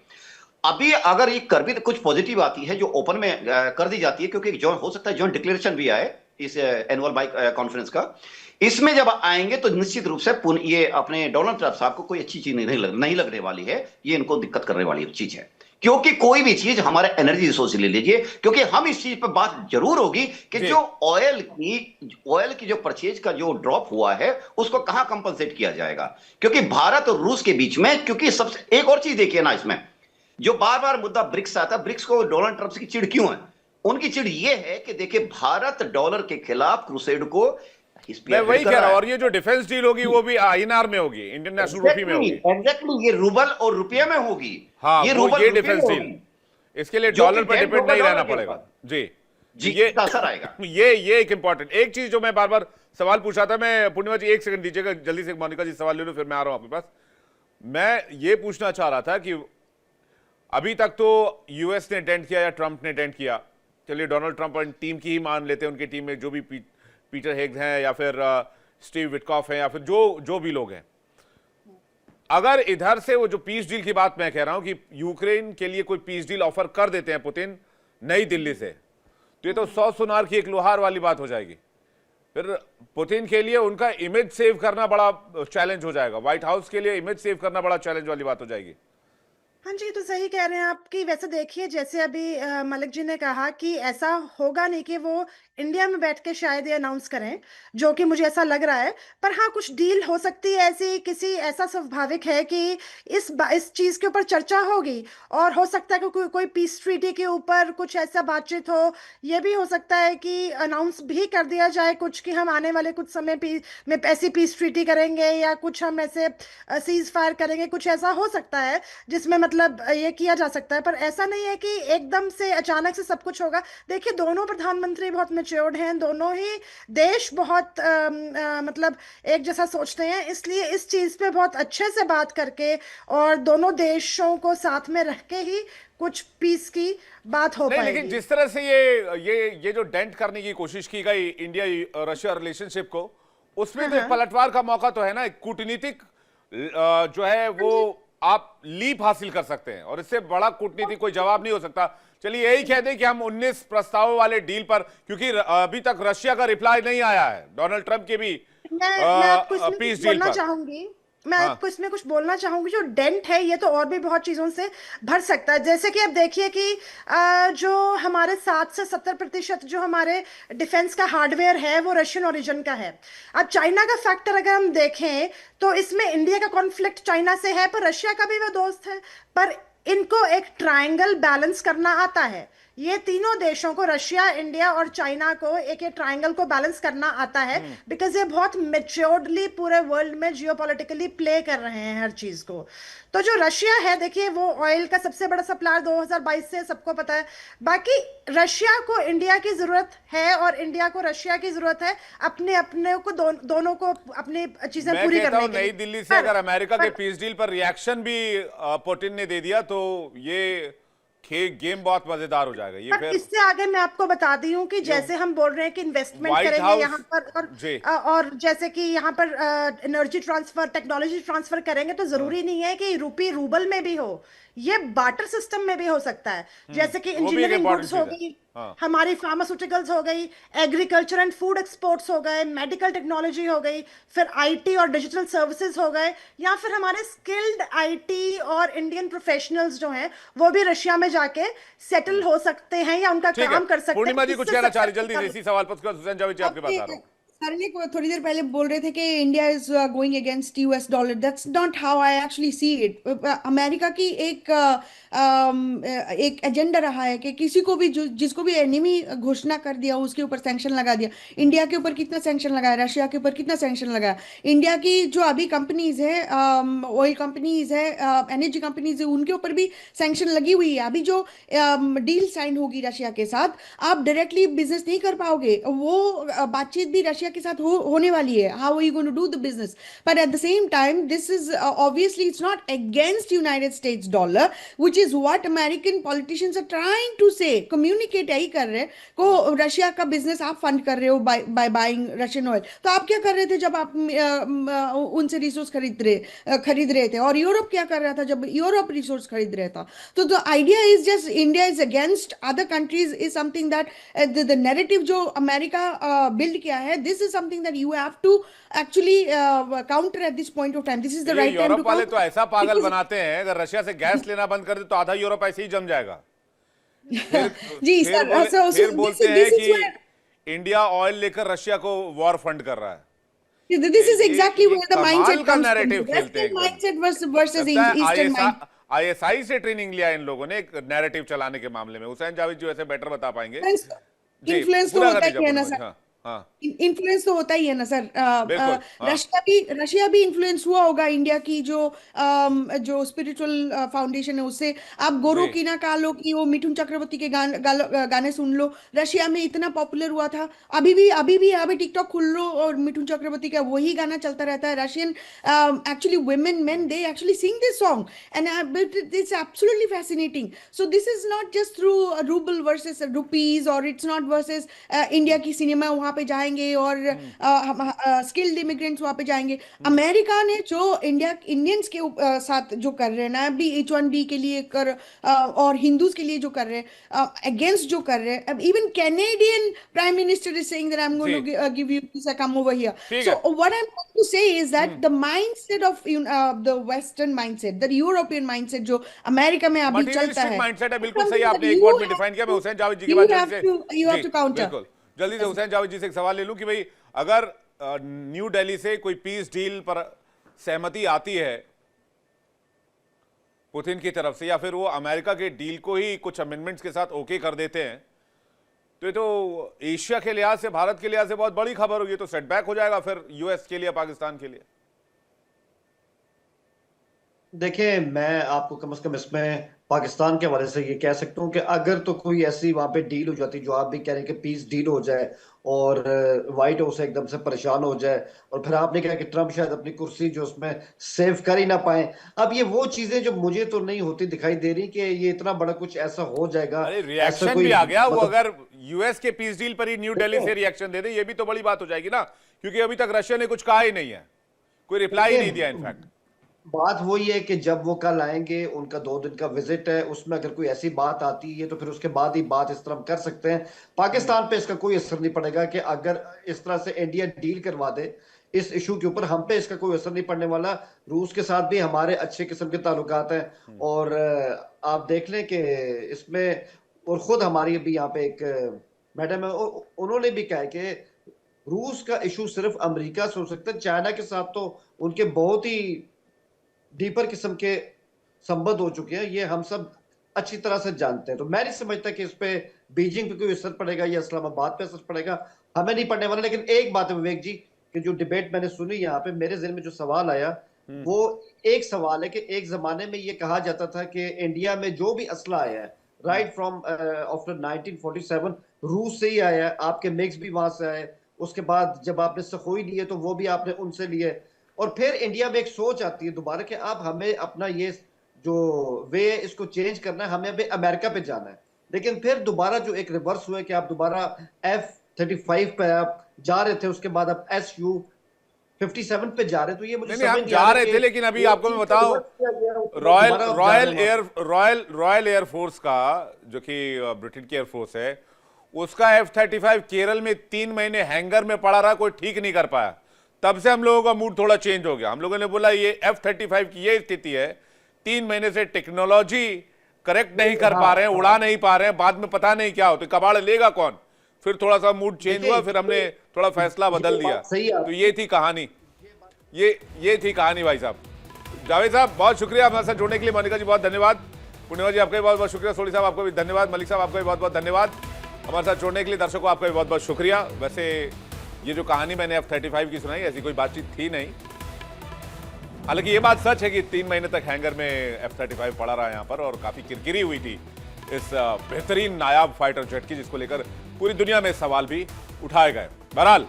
D: अभी अगर ये कर भी कुछ पॉजिटिव आती है जो ओपन में कर दी जाती है, क्योंकि जो हो सकता है जॉइंट डिक्लेरेशन भी आए इस एनुअल बाइक कॉन्फ्रेंस का, इसमें जब आएंगे तो निश्चित रूप से ये अपने डोनाल्ड ट्रंप साहब को कोई अच्छी चीज नहीं लगने वाली है। ये इनको दिक्कत करने वाली चीज है, क्योंकि कोई भी चीज हमारे एनर्जी रिसोर्स ले लीजिए, क्योंकि हम इस चीज पर बात जरूर होगी कि जो ऑयल की जो परचेज का जो ड्रॉप हुआ है उसको कहां कंपनसेट किया जाएगा। क्योंकि भारत और रूस के बीच में, क्योंकि सबसे एक और चीज देखिए ना, इसमें जो बार बार मुद्दा ब्रिक्स आता है, ब्रिक्स को डोनाल्ड ट्रंप की चिढ़ क्यों है? उनकी चिढ़ ये है कि देखिए, भारत डॉलर के खिलाफ क्रूसेड को
A: मैं वही कह रहा हूं, और ये जो डिफेंस डील होगी वो भी आईएनआर में होगी, इंडियन नेशनल रूपी में होगी।
D: एग्जैक्टली, ये रूबल और रुपये में होगी।
A: हाँ,
D: ये
A: वो
D: रूबल
A: ये
D: रुपये
A: डिफेंस
D: में
A: डील,
D: होगी,
A: इसके लिए
D: जो
A: डॉलर
D: कि
A: पर
D: डेढ़
A: डिपेंड नहीं
D: डॉलर
A: रहना
D: के
A: पड़ेगा।
D: ऊपर।
A: जी
D: जी,
A: ये
D: असर आएगा।
A: ये एक इंपॉर्टेंट एक चीज जो मैं बार बार सवाल पूछा था, मैं पूर्णिमा जी 1 सेकंड दीजिएगा, जल्दी से मोनिका जी सवाल ले लो, फिर मैं आ रहा हूं आपके पास। मैं ये पूछना चाह रहा था कि अभी तक तो यूएस ने डेंट किया या ट्रंप ने डेंट किया, चलिए डोनाल्ड ट्रंप और टीम की ही मान लेते हैं, उनकी टीम में जो भी पीटर हेग्स हैं या फिर स्टीव विटकॉफ हैं या फिर जो भी लोग हैं। अगर इधर से वो जो पीस डील की बात मैं कह रहा हूं कि यूक्रेन के लिए कोई पीस डील ऑफर कर देते हैं पुतिन नई दिल्ली से, तो ये तो 100 सुनार की एक लोहार वाली बात हो जाएगी। फिर पुतिन के लिए उनका इमेज सेव करना बड़ा चैलेंज हो जाएगा, व्हाइट हाउस के लिए इमेज सेव करना बड़ा चैलेंज वाली बात हो जाएगी।
E: हाँ जी, तो सही कह रहे हैं आप कि वैसे देखिए, जैसे अभी मलिक जी ने कहा कि ऐसा होगा नहीं कि वो इंडिया में बैठ के शायद ये अनाउंस करें, जो कि मुझे ऐसा लग रहा है। पर हाँ, कुछ डील हो सकती है ऐसी, किसी ऐसा स्वाभाविक है कि इस चीज़ के ऊपर चर्चा होगी, और हो सकता है कि कोई पीस ट्रीटी के ऊपर कुछ ऐसा बातचीत हो। ये भी हो सकता है कि अनाउंस भी कर दिया जाए कुछ, कि हम आने वाले कुछ समय में ऐसी पीस ट्रीटी करेंगे, या कुछ हम ऐसे सीज फायर करेंगे, कुछ ऐसा हो सकता है जिसमें मतलब ये किया जा सकता है। पर ऐसा नहीं है कि एकदम से अचानक से सब कुछ होगा। देखिए, दोनों प्रधानमंत्री बहुत मैच्योर्ड हैं, दोनों ही देश बहुत मतलब एक जैसा सोचते हैं, इसलिए इस चीज पे बहुत अच्छे से बात करके और दोनों देशों को साथ में रख के ही कुछ पीस की बात हो
A: नहीं,
E: पाएगी।
A: लेकिन जिस तरह से ये जो डेंट करने की कोशिश की गई इंडिया रशिया रिलेशनशिप को, उसमें तो एक पलटवार का मौका तो है ना, एक कूटनीतिक जो है वो आप लीप हासिल कर सकते हैं, और इससे बड़ा कूटनीतिक कोई जवाब नहीं हो सकता। चलिए यही कह दें कि हम 19 प्रस्तावों वाले डील पर, क्योंकि अभी तक रशिया का रिप्लाई नहीं आया है डोनाल्ड ट्रंप के भी
E: मैं आपको इसमें
A: पीस
E: कुछ
A: डील
E: बोलना
A: पर।
E: चाहूंगी। मैं आपको इसमें कुछ बोलना चाहूंगी, जो डेंट है ये तो और भी बहुत चीजों से भर सकता है। जैसे कि अब देखिए कि जो हमारे 7 से 70% जो हमारे डिफेंस का हार्डवेयर है वो रशियन ओरिजिन का है। अब चाइना का फैक्टर अगर हम देखें तो इसमें इंडिया का कॉन्फ्लिक्ट चाइना से है, पर रशिया का भी वो दोस्त है। पर इनको एक ट्रायंगल बैलेंस करना आता है। ये तीनों देशों को, रशिया, इंडिया और चाइना को, एक ट्रायंगल को बैलेंस करना आता है, बिकॉज ये बहुत मेच्योर्डली पूरे वर्ल्ड में जियोपॉलिटिकली प्ले कर रहे हैं हर चीज को। तो जो रशिया है, देखिए वो ऑयल का सबसे बड़ा सप्लायर 2022 से, सबको पता है। बाकी रशिया को इंडिया की जरूरत है और इंडिया को रशिया की जरूरत है, अपने अपने को दोनों को अपनी चीजें पूरी करने के लिए।
A: नई दिल्ली से अगर अमेरिका के पीस डील पर रिएक्शन भी पुतिन ने दे दिया तो ये गेम बहुत मजेदार हो जाएगा। ये फिर
E: इससे आगे मैं आपको बता दी हूँ कि जैसे हम बोल रहे हैं कि इन्वेस्टमेंट करेंगे यहाँ पर, और जैसे कि यहाँ पर एनर्जी ट्रांसफर, टेक्नोलॉजी ट्रांसफर करेंगे, तो जरूरी नहीं है कि रूपी रूबल में भी हो, ये बार्टर सिस्टम में भी हो सकता है। जैसे कि इंजीनियरिंग गुड्स हो गई, हमारी फार्मास्यूटिकल्स हो गई, एग्रीकल्चर एंड फूड एक्सपोर्ट्स हो गए, मेडिकल टेक्नोलॉजी हो गई, फिर आईटी और डिजिटल सर्विसेज हो गए, या फिर हमारे स्किल्ड आईटी और इंडियन प्रोफेशनल्स जो हैं वो भी रशिया में जाके सेटल हो सकते हैं या उनका काम कर सकते हैं।
A: पूर्णिमा जी कुछ कहना चाह रही, जल्दी से इसी सवाल पर हुसैन जावेद जी आपके पास आ रहा हूं।
C: सर ने थोड़ी देर पहले बोल रहे थे कि India is going against US dollar. That's not how I actually see it. America की एक एजेंडा रहा है कि किसी को भी जिसको भी एनिमी घोषणा कर दिया उसके ऊपर सैंक्शन लगा दिया। इंडिया के ऊपर कितना सैंक्शन लगाया, रशिया के ऊपर कितना सैंक्शन लगाया। इंडिया की जो अभी कंपनीज है, ऑयल कंपनीज है, एनर्जी कंपनीज है, उनके ऊपर भी सैंक्शन लगी हुई है। अभी जो डील साइन होगी रशिया के साथ, आप डायरेक्टली बिजनेस नहीं कर पाओगे। वो बातचीत भी रशिया के साथ होने वाली है, how are you going to do the business? But at the same time this is obviously it's not against United States dollar, which is what American politicians are trying to say, communicate यही कर रहे हैं को Russia का business आप fund कर रहे हो बाय बाइंग रशियन ऑयल। तो आप क्या कर रहे थे जब आप उनसे रिसोर्स खरीद रहे थे, और यूरोप क्या कर रहा था जब यूरोप रिसोर्स खरीद रहा था? तो the idea is just India is against other countries is something that the narrative जो अमेरिका बिल्ड किया है, this is something that you have to actually counter at this point of time. This is the right time to
A: Europe वाले तो ऐसा पागल बनाते हैं, अगर रशिया से गैस लेना बंद कर दे तो आधा यूरोप ऐसे ही जम जाएगा।
C: जी सर,
A: फिर बोलते हैं कि इंडिया ऑयल लेकर रशिया को वॉर फंड कर रहा है।
C: This is exactly where the
A: कमाल
C: mindset
A: का
C: comes from.
A: नैरेटिव
C: The
A: खेलते हैं
C: Western mindset versus
A: लगता है
C: Eastern mindset.
A: आईएसआई से ट्रेनिंग लिया इन लोगों ने एक नैरेटिव चलाने के मामले में। हुसैन जावेद जी वैसे बेटर बता पाएंगे। जी,
C: इन्फ्लुएंस तो
A: पूरा
C: होता
A: कर
C: ही है ना
A: दीजिए,
C: सर,
A: हाँ हाँ
C: इन्फ्लुएंस तो होता ही है ना सर।
A: बिल्कुल, हाँ।
C: रशिया भी इन्फ्लुएंस हुआ होगा इंडिया की जो स्पिरिचुअल फाउंडेशन है उससे। आप गोरो
A: जी।
C: कीना कालो की वो मिठुन चक्रवर्ती के गाने सुन लो, रशिया में इतना पॉपुलर हुआ था। अभी टिकटॉक खुल लो और मिठुन चक्रवर्ती का वही गाना चलता रहता है। Russian actually women men they actually sing this song, and it's absolutely fascinating. So this is not just through ruble versus rupees, or it's not versus India की सिनेमा वहां पे जाएंगे और स्किल्ड इमिग्रेंट्स वहां पे जाएंगे। अमेरिका ने जो इंडियंस के साथ जो कर रहे हैं ना, अभी H1B के लिए और हिंदूज के लिए जो कर रहे हैं, अगेंस्ट जो कर रहे हैं, अब even Canadian prime minister is saying that I am going to give you visa, come over here. So what I am going to say is that the mindset of the western mindset, the European mindset जो America में अभी चलता है,
A: mindset है। बिल्कुल सही, आपने एक वर्ड में डिफाइन किया। मैं हुसैन जावेद जी की बात
C: you have to counter.
A: बिल्कुल जल्दी से हुसैन जावेद जी से एक सवाल ले लूं कि भाई अगर न्यू दिल्ली से कोई पीस डील पर सहमति आती है पुतिन की तरफ से, या फिर वो अमेरिका के डील को ही कुछ अमेंडमेंट्स के साथ ओके कर देते हैं, तो ये तो एशिया के लिहाज से, भारत के लिहाज से बहुत बड़ी खबर होगी। तो सेटबैक हो जाएगा फिर यूएस के लिए, पाकिस्तान के लिए।
F: देखिए, मैं आपको कम से कम इसमें पाकिस्तान के हवाले से ये कह सकता हूँ कि अगर तो कोई ऐसी वहां पे डील हो जाती, जो आप भी कह रहे हैं कि पीस डील हो जाए और व्हाइट हाउस एकदम से परेशान हो जाए, और फिर आपने कहा कि ट्रम्प शायद अपनी कुर्सी जो उसमें सेव कर ही ना पाए। अब ये वो चीजें जो मुझे तो नहीं होती दिखाई दे रही कि ये इतना बड़ा कुछ ऐसा हो जाएगा।
A: अरे रिएक्शन भी आ गया। वो अगर यूएस के पीस डील पर ही न्यू दिल्ली से रिएक्शन दे दे, ये भी तो बड़ी बात हो जाएगी ना, क्योंकि अभी तक रशिया ने कुछ कहा ही नहीं है, कोई रिप्लाई ही नहीं दिया। इनफैक्ट
F: बात वही है कि जब वो कल आएंगे, उनका 2 दिन का विजिट है, उसमें अगर कोई ऐसी बात आती है तो फिर उसके बाद ही बात इस तरह हम कर सकते हैं। पाकिस्तान पे इसका कोई असर नहीं पड़ेगा कि अगर इस तरह से इंडिया डील करवा दे इस इशू के ऊपर, हम पे इसका कोई असर नहीं पड़ने वाला। रूस के साथ भी हमारे अच्छे किस्म के ताल्लुकात हैं, और आप देख लें कि इसमें, और खुद हमारी अभी यहाँ पे एक मैडम है, उन्होंने भी कहा कि रूस का इशू सिर्फ अमेरिका से हो सकता है, चाइना के साथ तो उनके बहुत ही डीपर किस्म के संबंध हो चुके हैं, ये हम सब अच्छी तरह से जानते हैं। तो मैं नहीं समझता कि इस पे बीजिंग पे कोई असर पड़ेगा या इस्लामाबाद पे असर पड़ेगा, हमें नहीं पड़ने वाला। लेकिन एक बात है विवेक जी, कि जो डिबेट मैंने सुनी यहाँ पे, मेरे ज़हन में जो सवाल आया वो एक सवाल है कि एक जमाने में ये कहा जाता था कि इंडिया में जो भी असला आया है राइट फ्रॉम आफ्टर 1947 रूस से ही आया है, आपके मिक्स भी वहां से आए, उसके बाद जब आपने सखोई लिए तो वो भी आपने उनसे लिए, और फिर इंडिया में एक सोच आती है दोबारा कि अब हमें अपना ये जो वे है इसको चेंज करना है, हमें अभी अमेरिका पे जाना है। लेकिन फिर दोबारा जो एक रिवर्स हुआ है कि आप दोबारा F-35 पे आप जा रहे थे, उसके बाद आप Su-57 पे जा रहे, तो ये मुझे
A: नहीं, हम जा रहे थे, लेकिन अभी आपको मैं बताऊं, रॉयल एयरफोर्स का, जो कि ब्रिटेन की एयरफोर्स है, उसका F-35 केरल में 3 महीने हैंगर में पड़ा रहा, कोई ठीक नहीं कर पाया। तब से हम लोगों का मूड थोड़ा चेंज हो गया। हम लोगों ने बोला ये F-35 की ये स्थिति है, 3 महीने से टेक्नोलॉजी करेक्ट नहीं कर पा रहे हैं, उड़ा नहीं पा रहे हैं, बाद में पता नहीं क्या हो, तो कबाड़ लेगा कौन। फिर थोड़ा सा मूड चेंज हुआ, फिर हमने थोड़ा फैसला बदल दिया। तो ये थी कहानी, ये थी कहानी भाई साहब। जावेद साहब बहुत शुक्रिया हमारे साथ जुड़ने के लिए। मोनिका जी बहुत धन्यवाद, पूर्णिमा जी आपका भी बहुत बहुत शुक्रिया, सोनी साहब आपको भी धन्यवाद, मलिक साहब आपका भी बहुत बहुत धन्यवाद हमारे साथ जुड़ने के लिए। दर्शकों आपका भी बहुत बहुत शुक्रिया। वैसे ये जो कहानी मैंने F-35 की सुनाई, ऐसी कोई बातचीत थी नहीं। हालांकि ये बात सच है कि 3 महीने तक हैंगर में F-35 पड़ा रहा यहाँ पर, और काफी किरकिरी हुई थी इस बेहतरीन नायाब फाइटर जेट की, जिसको लेकर पूरी दुनिया में सवाल भी उठाए गए। बहरहाल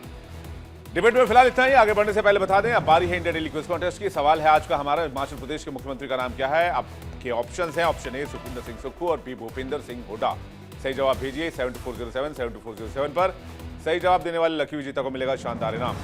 A: डिबेट में फिलहाल इतना ही। आगे बढ़ने से पहले बता दें, अब बारी है इंडिया डेली क्विज कॉन्टेस्ट की। सवाल है आज का हमारा, हिमाचल प्रदेश के मुख्यमंत्री का नाम क्या है? आपके ऑप्शंस हैं, ऑप्शन ए सुखविंदर सिंह सुक्खू और बी भूपिंदर सिंह हुड्डा। सही जवाब भेजिए 7407 7407 पर। सही जवाब देने वाले लकी विजेता को मिलेगा शानदार इनाम।